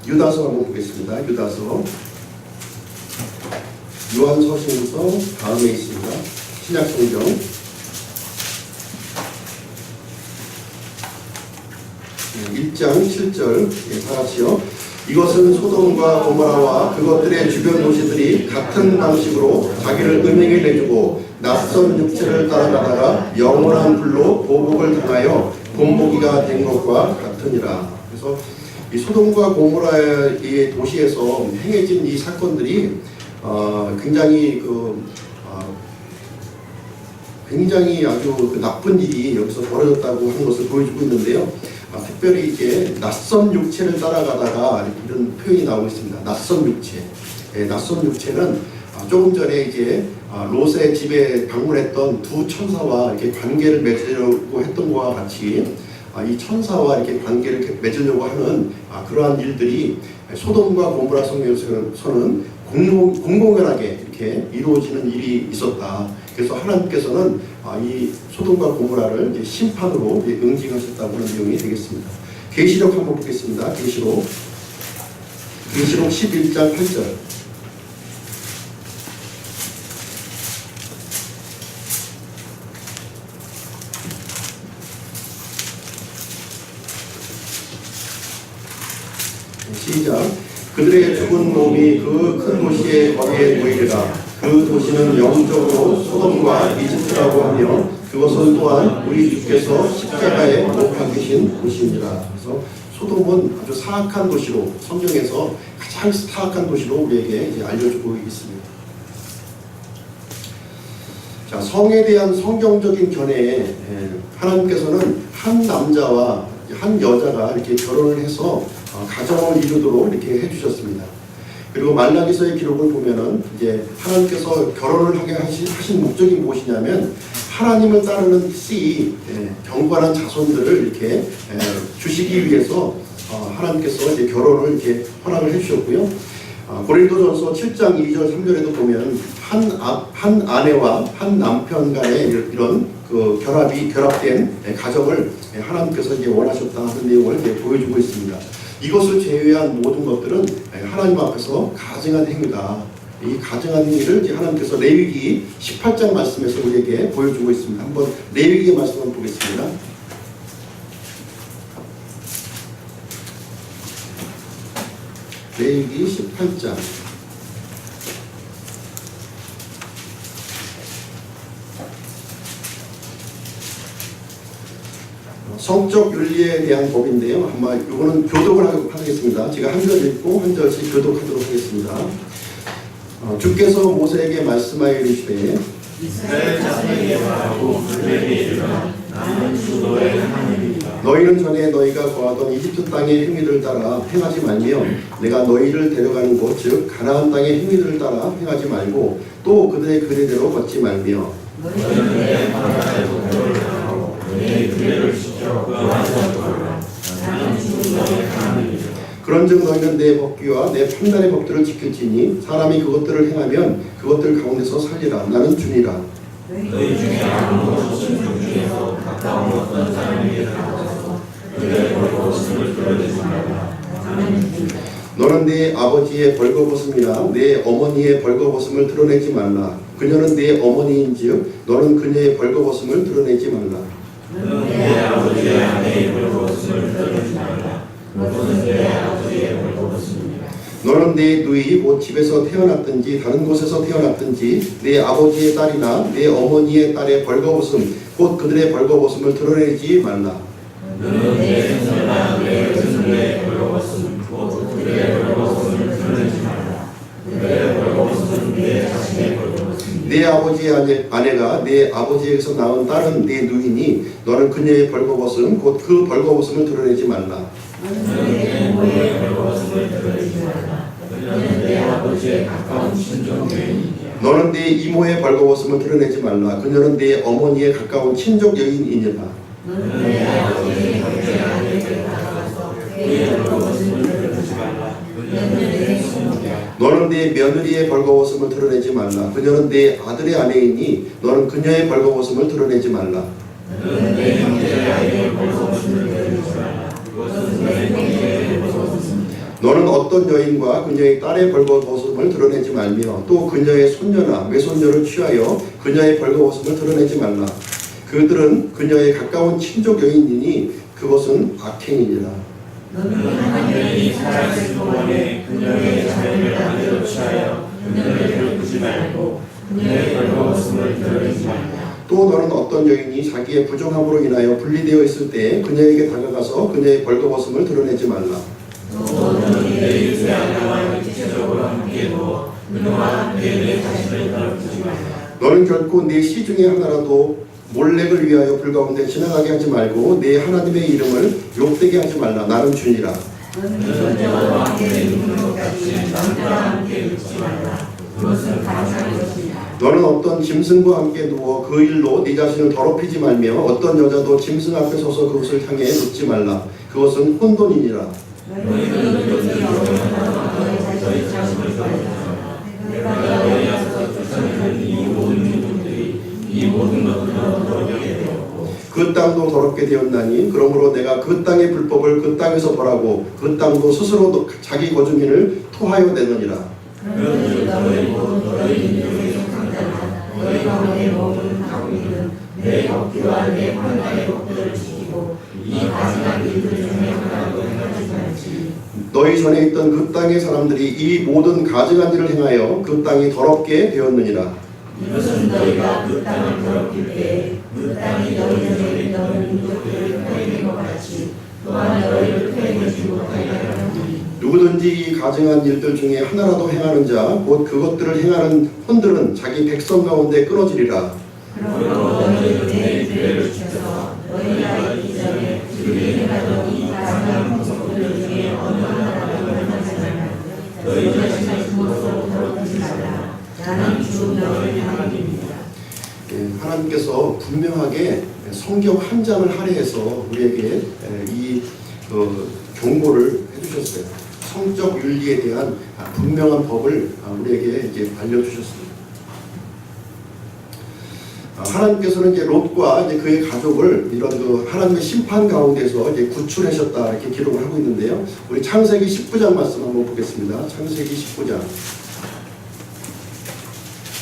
유다서 한번 보겠습니다. 유다서 요한서신서 다음에 있습니다. 신약성경 1장 7절 다 같이요. 이것은 소돔과 고모라와 그것들의 주변 도시들이 같은 방식으로 자기를 음행에 내주고 낯선 육체를 따라가다가 영원한 불로 보복을 당하여 본보기가 된 것과 같으니라. 그래서 이 소돔과 고모라의 도시에서 행해진 이 사건들이 굉장히 아주 나쁜 일이 여기서 벌어졌다고 하는 것을 보여주고 있는데요. 특별히 이제 낯선 육체를 따라가다가 이런 표현이 나오고 있습니다. 낯선 육체. 낯선 육체는 조금 전에 이제 롯의 집에 방문했던 두 천사와 이렇게 관계를 맺으려고 했던 것과 같이 이 천사와 이렇게 관계를 맺으려고 하는 그러한 일들이 소돔과 고모라 성에서는 공공연하게 이렇게 이루어지는 일이 있었다. 그래서 하나님께서는 이 소돔과 고모라를 이제 심판으로 이제 응징하셨다고 하는 내용이 되겠습니다. 계시록 한번 보겠습니다. 계시록 11장 8절. 시작. 그들의 죽은 몸이 그 큰 도시의 거리에 모이리라. 그 도시는 영적으로 소돔과 이집트라고 하며 그것은 또한 우리 주께서 십자가에 못 박히신 곳이니라. 그래서 소돔은 아주 사악한 도시로, 성경에서 가장 사악한 도시로 우리에게 이제 알려주고 있습니다. 자, 성에 대한 성경적인 견해에 하나님께서는 한 남자와 한 여자가 이렇게 결혼을 해서 가정을 이루도록 이렇게 해주셨습니다. 그리고 말라기서의 기록을 보면은 이제 하나님께서 결혼을 하게 하신 목적이 무엇이냐면 하나님을 따르는 씨, 경건한 자손들을 이렇게 주시기 위해서 하나님께서 이제 결혼을 이렇게 허락을 해주셨고요. 고린도전서 7장 2절 3절에도 보면 한 아내와 한 남편 간의 이런 그 결합된 가정을 하나님께서 이제 원하셨다 하는 내용을 이제 보여주고 있습니다. 이것을 제외한 모든 것들은 하나님 앞에서 가증한 행위다. 이 가증한 행위를 이제 하나님께서 레위기 18장 말씀에서 우리에게 보여주고 있습니다. 한번 레위기 말씀을 보겠습니다. 레위기 18장. 성적 윤리에 대한 법인데요. 아마 이거는 교독을 하겠습니다. 제가 한 절 읽고 한 절씩 교독하도록 하겠습니다. 주께서 모세에게 말씀하여 이르시되 이스라엘 자손에게 말하고 그들에게 이르라. 나는 주 너의 하나님이다. 너희는 전에 너희가 거하던 이집트 땅의 행위를 따라 행하지 말며 내가 너희를 데려가는 곳 즉 가나안 땅의 행위를 따라 행하지 말고 또 그들의 그리대로 걷지 말며 너희는 내 나라의 도를 하고 내 규례를 지켜 그 안에서 걸라. 나는 주 너의 하나님이다. 그런즉 너희는 내 법규와 내 판단의 법들을 지킬지니 사람이 그것들을 행하면 그것들 가운데서 살리라. 나는 주니라. 너희 중에 아무도 없은 중에서 가까운 어떤 사람에게 나가서 그들의 벌거벗음을 드러내지 말라. 나는 주다. 너는 네 아버지의 벌거벗음이나 내 어머니의 벌거벗음을 드러내지 말라. 그녀는 네 어머니인즉 너는 그녀의 벌거벗음을 드러내지 말라. 너는 내 아버지의 아내의 벌거벗음을 드러내지 말라. 너는 내 아버지의 벌거벗음이라. 너는 네 누이 곧 집에서 태어났든지 다른 곳에서 태어났든지 네 아버지의 딸이나 내 어머니의 딸의 벌거벗음 곧 그들의 벌거벗음을 드러내지 말라. 너는 내 손자나 내 손녀의 벌거벗음 곧 그들의 벌거벗음을 드러내지 말라. 그들의 벌거벗음은 내 자신의 벌거벗음이라. 네 아버지의 아내가 네 아버지에게서 낳은 딸은 네 누이니 너는 그녀의 벌거벗음 곧 그 벌거벗음을 드러내지 말라. 너는 내 모의 벌거벗음을 드러내지 말라. 그녀는 내 아버지의 가까운 친족 여인이니라. 너는 네 이모의 벌거벗음을 드러내지 말라. 그녀는 네 어머니의 가까운 친족 여인이니라. 너는 내 아버지의 형제 아내에게 나가서 그의 벌거벗음을 드러내지 말라. 그녀는 내 손녀야. 너는 네 며느리의 벌거벗음을 드러내지 말라. 그녀는 네 아들의 아내이니 너는 그녀의 벌거벗음을 드러내지 말라. 너는 내 형제 아내의 벌거벗음을 드러내지 말라. 그것은 내 형제의 벌거벗음이야. 너는 어떤 여인과 그녀의 딸의 벌거벗음을 드러내지 말며 또 그녀의 손녀나 외손녀를 취하여 그녀의 벌거벗음을 드러내지 말라. 그들은 그녀의 가까운 친족 여인이니 그것은 악행이니라. 너는 한 여인이 살아있을 동안에 그녀의 자녀를 아내로 취하여 그녀를 괴롭히지 말고 그녀의 벌거벗음을 드러내지 말라. 또 너는 어떤 여인이 자기의 부정함으로 인하여 분리되어 있을 때 그녀에게 다가가서 그녀의 벌거벗음을 드러내지 말라. 또 너는 내 유세 아내와 육체적으로 함께 누워 그녀와 함께 내 자신을 더럽히지 말라. 너는 결코 내 시 중에 하나라도 몰렉을 위하여 불 가운데 지나가게 하지 말고 내 하나님의 이름을 욕되게 하지 말라. 나는 주니라. 너는 여자와 함께 눕는 것 같이 남자와 함께 눕지 말라. 그것은 가증한 것이다. 너는 어떤 짐승과 함께 누워 그 일로 네 자신을 더럽히지 말며 어떤 여자도 짐승 앞에 서서 그것을 향해 눕지 말라. 그것은 혼돈이니라. 너희는 그것을 영원하고 너희 자신을 더럽히라. 내가 너희 앞에서 쫓아내는 이 모든 민족들이 이 모든 것들로 더럽게 되었고 그 땅도 더럽게 되었나니 그러므로 내가 그 땅의 불법을 그 땅에서 벌하고 그 땅도 스스로 자기 거주민을 토하여 내느니라. 그런즉 너희고 너희 민족의 속한 자나 너희 가운데 머무는 한국인은 내 법규와 내 판단의 법들을 지키고 이 가증한 일들 중에 하나도 행하지 말지. 너희 전에 있던 그 땅의 사람들이 이 모든 가증한 일을 행하여 그 땅이 더럽게 되었느니라. 이것은 너희가 그 땅을 더럽힐 때 그 땅이 너희 전에 있던 민족들을 패는 것 같이 또한 너희를 패내지 못하게 하였으니 누구든지 이 가증한 일들 중에 하나라도 행하는 자 곧 그것들을 행하는 혼들은 자기 백성 가운데 끊어지리라. 그러므로 너희는 내 규례를 지켜서 너희가 있기 전에 그들이 행하던 이 가증한 법들 중에 어느 하나라도 행하지 말라. 너희 자신을 그것으로 더럽히지 말라. 나는 주 너희 하나님이다. 하나님께서 분명하게 성경 한 장을 할애해서 우리에게 이 경고를 해주셨어요. 성적 윤리에 대한 분명한 법을 우리에게 이제 알려주셨습니다. 하나님께서는 이제 롯과 이제 그의 가족을 이런 그 하나님의 심판 가운데서 이제 구출하셨다 이렇게 기록을 하고 있는데요. 우리 창세기 19장 말씀 한번 보겠습니다. 창세기 19장.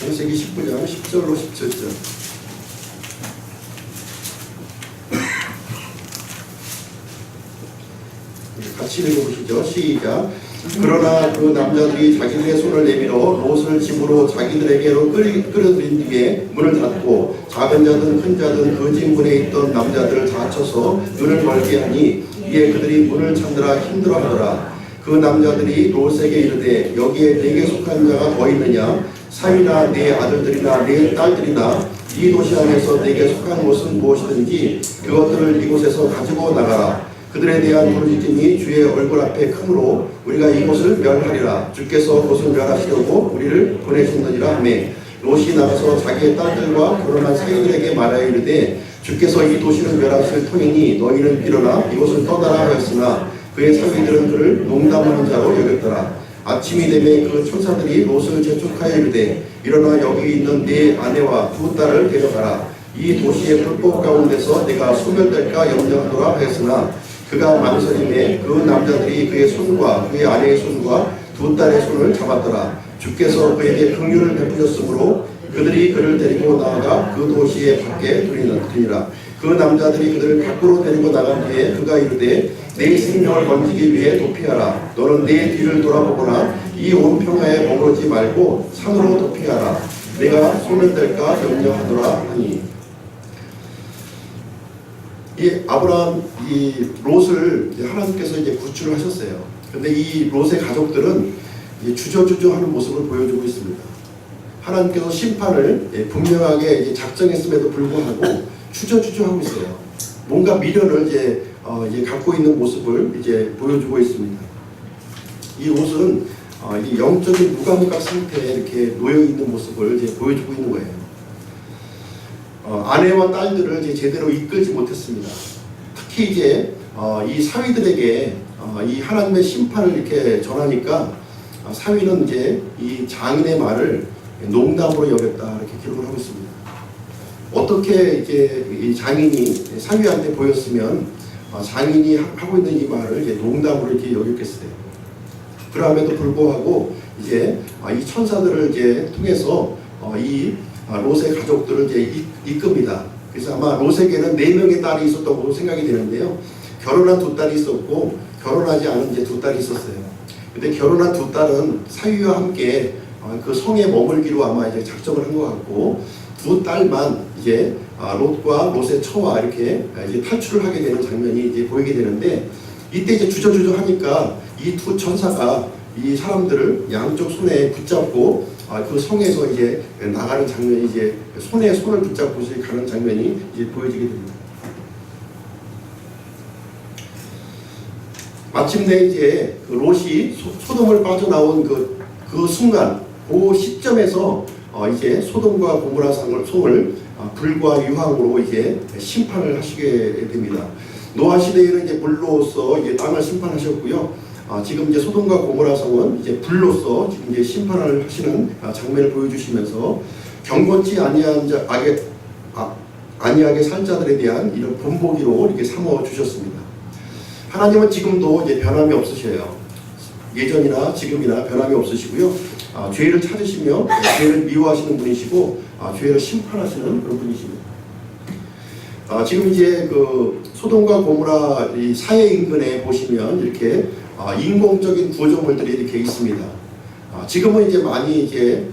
창세기 19장 10절로 17절. 같이 읽어보시죠. 시작. 그러나 그 남자들이 자기들의 손을 내밀어 롯을 집으로 자기들에게로 끌어들인 뒤에 문을 닫고 작은 자든 큰 자든 그 집 문에 있던 남자들을 다쳐서 눈을 멀게 하니 이에 그들이 문을 찾느라 힘들어하더라. 그 남자들이 롯에게 이르되 여기에 내게 속한 자가 더 있느냐? 사위나 네 아들들이나 네 딸들이나 이 도시 안에서 내게 속한 것은 무엇이든지 그것들을 이곳에서 가지고 나가라. 그들에 대한 부르짖음이 주의 얼굴 앞에 크므로 우리가 이곳을 멸하리라. 주께서 그곳을 멸하시려고 우리를 보내셨느니라 하매 롯이 나가서 자기의 딸들과 결혼한 사위들에게 말하여 이르되 주께서 이 도시를 멸하실 터이니 너희는 일어나 이곳을 떠나라 하였으나 그의 사위들은 그를 농담하는 자로 여겼더라. 아침이 되매 그 천사들이 롯을 재촉하여 이르되 일어나 여기 있는 네 아내와 두 딸을 데려가라. 이 도시의 불법 가운데서 내가 소멸될까 염려하노라 하였으나 그가 망설임에 그 남자들이 그의 손과 그의 아내의 손과 두 딸의 손을 잡았더라. 주께서 그에게 긍휼을 베푸셨으므로 그들이 그를 데리고 나아가 그 도시의 밖에 두니라. 그 남자들이 그들을 밖으로 데리고 나간 뒤에 그가 이르되 내 생명을 건지기 위해 도피하라. 너는 내 뒤를 돌아보거나 이 온 평야에 머무르지 말고 산으로 도피하라. 내가 소멸될까 염려하노라 하니. 이 아브라함 이 롯을 하나님께서 이제 구출을 하셨어요. 근데 이 롯의 가족들은 주저주저하는 모습을 보여주고 있습니다. 하나님께서 심판을 분명하게 이제 작정했음에도 불구하고 주저주저하고 있어요. 뭔가 미련을 이제 갖고 있는 모습을 이제 보여주고 있습니다. 이 롯은 이 영적인 무감각 상태에 이렇게 놓여 있는 모습을 이제 보여주고 있는 거예요. 아내와 딸들을 이제 제대로 이끌지 못했습니다. 특히 이제 이 사위들에게 이 하나님의 심판을 이렇게 전하니까 사위는 이제 이 장인의 말을 농담으로 여겼다 이렇게 기록을 하고 있습니다. 어떻게 이제 이 장인이 사위한테 보였으면 장인이 하고 있는 이 말을 이제 농담으로 이렇게 여겼겠어요. 그럼에도 불구하고 이제 이 천사들을 이제 통해서 이 롯의 가족들을 이제 이끕니다. 그래서 아마 롯에게는 4명의 딸이 있었다고 생각이 되는데요. 결혼한 2딸이 있었고 결혼하지 않은 이제 2딸이 있었어요. 근데 결혼한 2딸은 사위와 함께 그 성에 머물기로 아마 이제 작정을 한 것 같고 2딸만 이제 롯과 롯의 처와 이렇게 이제 탈출을 하게 되는 장면이 이제 보이게 되는데 이때 이제 주저주저 하니까 이 2 천사가 이 사람들을 양쪽 손에 붙잡고 그 성에서 이제 나가는 장면이 이제 손에 손을 붙잡고 이제 가는 장면이 이제 보여지게 됩니다. 마침내 이제 그 롯이 소돔을 빠져나온 그 순간, 그 시점에서 이제 소돔과 고모라 성을 불과 유황으로 이제 심판을 하시게 됩니다. 노아 시대에는 이제 물로서 이제 땅을 심판하셨고요. 지금 이제 소돔과 고모라 성은 이제 불로서 지금 이제 심판을 하시는 장면을 보여주시면서 경건치 아니하게 살 자들에 대한 이런 본보기로 이렇게 삼아 주셨습니다. 하나님은 지금도 이제 변함이 없으셔요. 예전이나 지금이나 변함이 없으시고요. 죄를 찾으시며 죄를 미워하시는 분이시고 죄를 심판하시는 그런 분이십니다. 지금 이제 그 소돔과 고모라 이 사해 인근에 보시면 이렇게 인공적인 구조물들이 이렇게 있습니다. 지금은 이제 많이 이제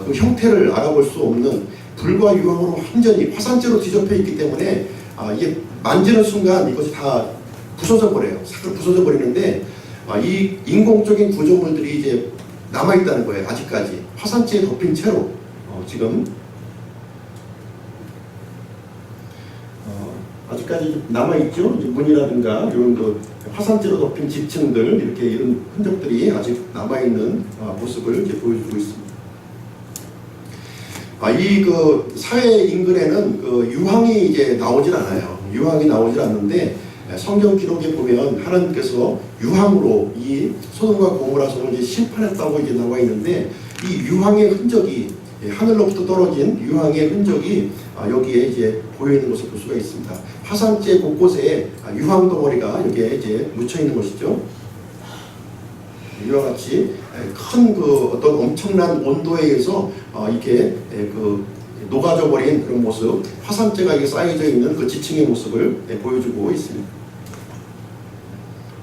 그 형태를 알아볼 수 없는 불과 유황으로 완전히 화산재로 뒤덮여 있기 때문에 이게 만지는 순간 이것이 다 부서져 버려요. 싹 부서져 버리는데 이 인공적인 구조물들이 이제 남아 있다는 거예요. 아직까지 화산재에 덮인 채로 지금 아직까지 남아 있죠. 문이라든가 이런 그 화산재로 덮인 지층들 이렇게 이런 흔적들이 아직 남아 있는 모습을 이제 보여주고 있습니다. 이 그 사회 인근에는 그 유황이 이제 나오질 않아요. 유황이 나오질 않는데 성경 기록에 보면 하나님께서 유황으로 이 소돔과 고모라 성을 이제 심판했다고 이제 나와 있는데 이 유황의 흔적이 하늘로부터 떨어진 유황의 흔적이 여기에 이제 보여 있는 것을 볼 수가 있습니다. 화산재 곳곳에 유황 덩어리가 여기에 이제 묻혀 있는 것이죠. 이와 같이 큰 그 어떤 엄청난 온도에 의해서 이렇게 그 녹아져 버린 그런 모습, 화산재가 이게 쌓여져 있는 그 지층의 모습을 보여주고 있습니다.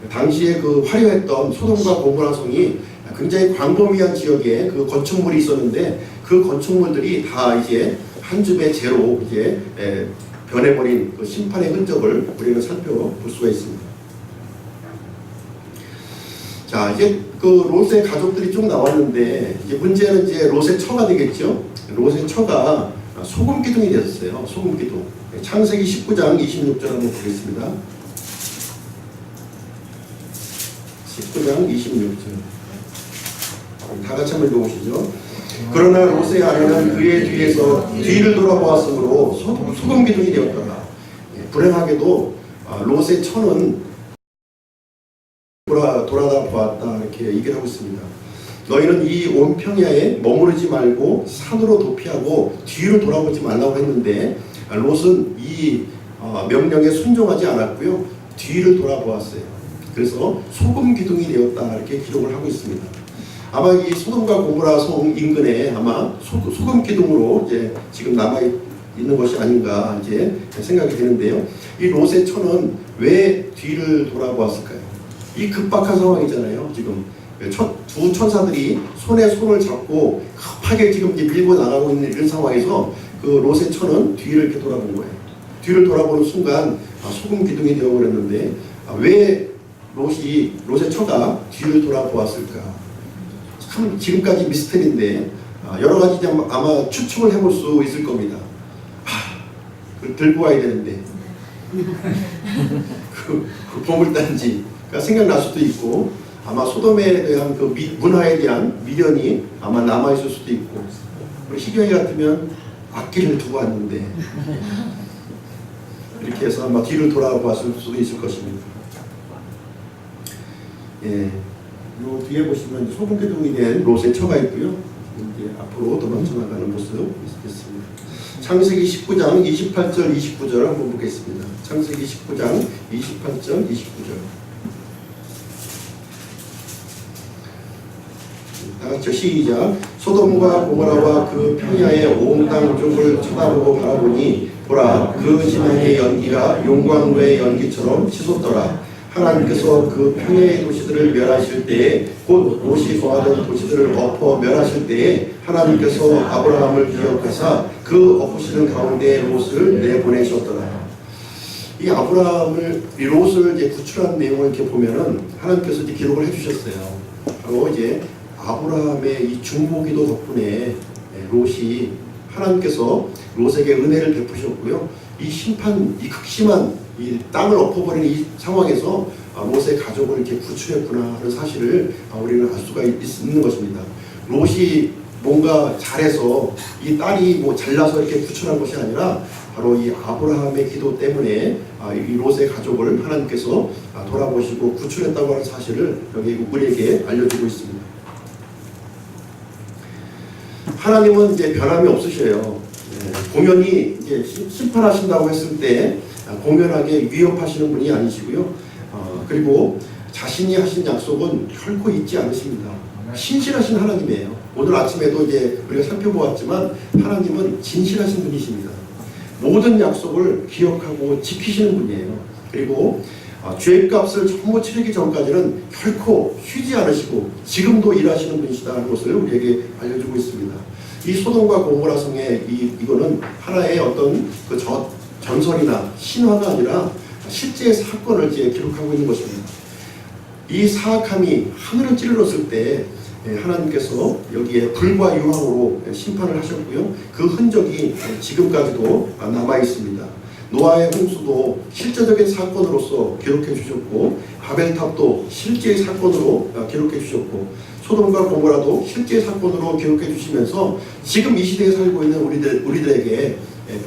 당시에 그 화려했던 소돔과 고모라 성이 굉장히 광범위한 지역에 그 건축물이 있었는데 그 건축물들이 다 이제 한 줌의 재로 이제 변해버린 그 심판의 흔적을 우리는 살펴볼 수가 있습니다. 자, 이제 그 롯의 가족들이 쭉 나왔는데 이제 문제는 이제 롯의 처가 되겠죠. 롯의 처가 소금 기둥이 되었어요. 소금 기둥. 창세기 19장 26절 한번 보겠습니다. 19장 26절. 다 같이 한번 읽어보시죠. 그러나 롯의 아내는 그의 뒤에서 뒤를 돌아보았으므로 소금 기둥이 되었더라. 불행하게도 롯의 처는 돌아다 보았다 이렇게 얘기를 하고 있습니다. 너희는 이 온 평야에 머무르지 말고 산으로 도피하고 뒤를 돌아보지 말라고 했는데 롯은 이 명령에 순종하지 않았고요. 뒤를 돌아보았어요. 그래서 소금 기둥이 되었다 이렇게 기록을 하고 있습니다. 아마 이 소돔과 고모라 성 인근에 아마 소금 기둥으로 이제 지금 남아 있는 것이 아닌가 이제 생각이 되는데요. 이 롯의 처는 왜 뒤를 돌아보았을까요? 이 급박한 상황이잖아요. 지금 두 천사들이 손에 손을 잡고 급하게 지금 이제 밀고 나가고 있는 이런 상황에서 그 롯의 처는 뒤를 이렇게 돌아본 거예요. 뒤를 돌아보는 순간 소금 기둥이 되어버렸는데 왜 롯의 처가 뒤를 돌아보았을까? 참 지금까지 미스터리인데 여러 가지 아마 추측을 해볼 수 있을 겁니다. 그걸 들고 와야 되는데 그 보물단지가 생각날 수도 있고 아마 소돔에 대한 그 문화에 대한 미련이 아마 남아있을 수도 있고 희경이 같으면 악기를 두고 왔는데 이렇게 해서 아마 뒤를 돌아보았을 수도 있을 것입니다. 예, 요 뒤에 보시면 소금 기둥이 된 롯의 처가 있고요. 이제 앞으로 도망쳐 나가는 모습 있습니다. 창세기 19장 28절 29절 한번 보겠습니다. 창세기 19장 28절 29절. 다 같이 시작. 소돔과 고모라와 그 평야의 온 땅 쪽을 쳐다보고 바라보니 보라 그 진앙의 연기가 용광로의 연기처럼 치솟더라. 하나님께서 그 평야의 도시들을 멸하실 때에 곧 롯이 거하던 도시들을 엎어 멸하실 때에 하나님께서 아브라함을 기억하사 그 엎으시는 가운데 롯을 내보내셨더라. 이 아브라함을 이 롯을 이제 구출한 내용을 이렇게 보면은 하나님께서 이제 기록을 해주셨어요. 바로 이제 아브라함의 이 중보기도 덕분에 롯이 하나님께서 롯에게 은혜를 베푸셨고요. 이 심판, 이 극심한 이 땅을 엎어버리는 이 상황에서 롯의 가족을 이렇게 구출했구나 하는 사실을 우리는 알 수가 있는 것입니다. 롯이 뭔가 잘해서 이 딸이 뭐 잘나서 이렇게 구출한 것이 아니라 바로 이 아브라함의 기도 때문에 이 롯의 가족을 하나님께서 돌아보시고 구출했다고 하는 사실을 여기 우리에게 알려주고 있습니다. 하나님은 이제 변함이 없으셔요. 공연히 이제 심판하신다고 했을 때 공연하게 위협하시는 분이 아니시고요. 그리고 자신이 하신 약속은 결코 잊지 않으십니다. 신실하신 하나님이에요. 오늘 아침에도 이제 우리가 살펴보았지만 하나님은 진실하신 분이십니다. 모든 약속을 기억하고 지키시는 분이에요. 그리고 죄값을 전부 치르기 전까지는 결코 쉬지 않으시고 지금도 일하시는 분이시다는 것을 우리에게 알려주고 있습니다. 이 소돔과 고모라 성의 이거는 하나의 어떤 그 전설이나 신화가 아니라 실제 사건을 이제 기록하고 있는 것입니다. 이 사악함이 하늘을 찔렀을 때 하나님께서 여기에 불과 유황으로 심판을 하셨고요. 그 흔적이 지금까지도 남아 있습니다. 노아의 홍수도 실제적인 사건으로서 기록해 주셨고, 바벨탑도 실제의 사건으로 기록해 주셨고, 소돔과 고모라도 실제 사건으로 기록해 주시면서 지금 이 시대에 살고 있는 우리들에게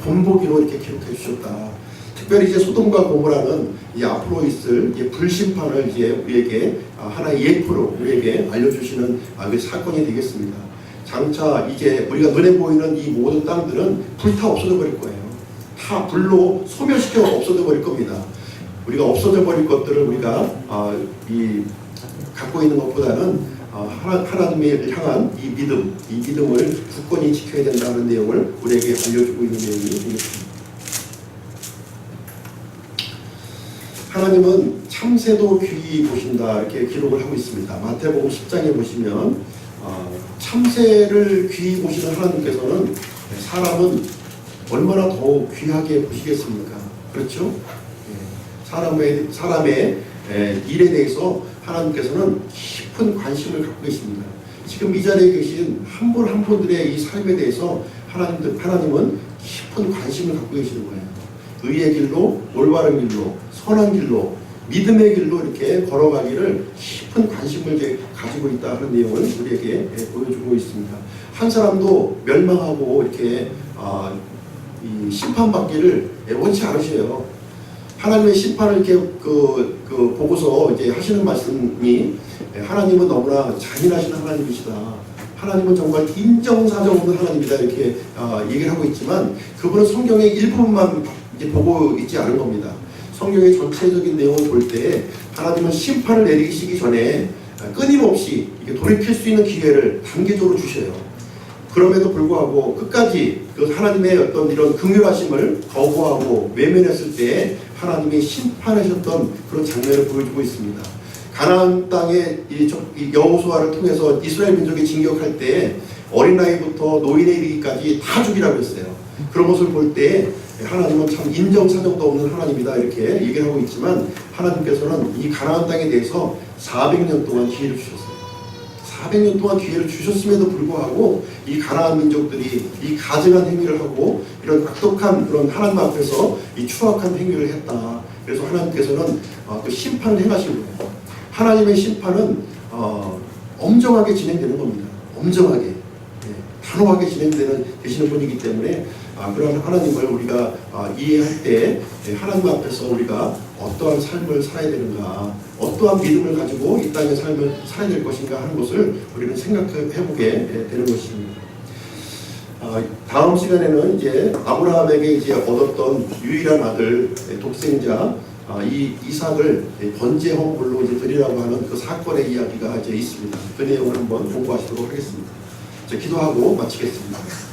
본보기로 이렇게 기록해 주셨다. 특별히 이제 소돔과 고모라는 이 앞으로 있을 불심판을 이제 우리에게 하나의 예표로 우리에게 알려주시는 그 사건이 되겠습니다. 장차 이제 우리가 눈에 보이는 이 모든 땅들은 불타 없어져 버릴 거예요. 다 불로 소멸시켜 없어져 버릴 겁니다. 우리가 없어져 버릴 것들을 우리가 갖고 있는 것보다는 하나님을 향한 이 믿음을 굳건히 지켜야 된다는 내용을 우리에게 알려주고 있는 내용이 되겠습니다. 하나님은 참새도 귀히 보신다 이렇게 기록을 하고 있습니다. 마태복음 10장에 보시면 참새를 귀히 보시는 하나님께서는 사람은 얼마나 더 귀하게 보시겠습니까? 그렇죠? 사람의 일에 대해서 하나님께서는 깊은 관심을 갖고 계십니다. 지금 이 자리에 계신 한 분 한 분들의 이 삶에 대해서 하나님은 깊은 관심을 갖고 계시는 거예요. 의의 길로, 올바른 길로, 선한 길로, 믿음의 길로 이렇게 걸어가기를 깊은 관심을 가지고 있다는 내용을 우리에게 보여주고 있습니다. 한 사람도 멸망하고 이렇게 이 심판받기를 원치 않으셔요. 하나님의 심판을 이렇게 보고서 이제 하시는 말씀이 하나님은 너무나 잔인하신 하나님이시다. 하나님은 정말 인정사정 없는 하나님이다 이렇게 얘기를 하고 있지만 그분은 성경의 일부분만 이제 보고 있지 않은 겁니다. 성경의 전체적인 내용을 볼 때 하나님은 심판을 내리시기 전에 끊임없이 돌이킬 수 있는 기회를 단계적으로 주셔요. 그럼에도 불구하고 끝까지 그 하나님의 어떤 이런 긍휼하심을 거부하고 외면했을 때 하나님이 심판하셨던 그런 장면을 보여주고 있습니다. 가나안 땅의 이 여호수아를 통해서 이스라엘 민족이 진격할 때 어린아이부터 노인에 이르기까지 다 죽이라고 했어요. 그런 것을 볼 때 하나님은 참 인정사정도 없는 하나님이다 이렇게 얘기를 하고 있지만 하나님께서는 이 가나안 땅에 대해서 400년 동안 기회를 주셨어요. 400년 동안 기회를 주셨음에도 불구하고 이 가나안 민족들이 이 가증한 행위를 하고 이런 악독한 그런 하나님 앞에서 이 추악한 행위를 했다. 그래서 하나님께서는 그 심판을 행하신 거예요. 하나님의 심판은 엄정하게 진행되는 겁니다. 엄정하게, 단호하게 되시는 분이기 때문에 그런 하나님을 우리가 이해할 때 하나님 앞에서 우리가 어떠한 삶을 살아야 되는가, 어떠한 믿음을 가지고 이 땅의 삶을 살아야 될 것인가 하는 것을 우리는 생각해보게 되는 것입니다. 다음 시간에는 이제 아브라함에게 이제 얻었던 유일한 아들 독생자 이 이삭을 번제 헌물로 이제 드리라고 하는 그 사건의 이야기가 이제 있습니다. 그 내용을 한번 공부하시도록 하겠습니다. 기도하고 마치겠습니다.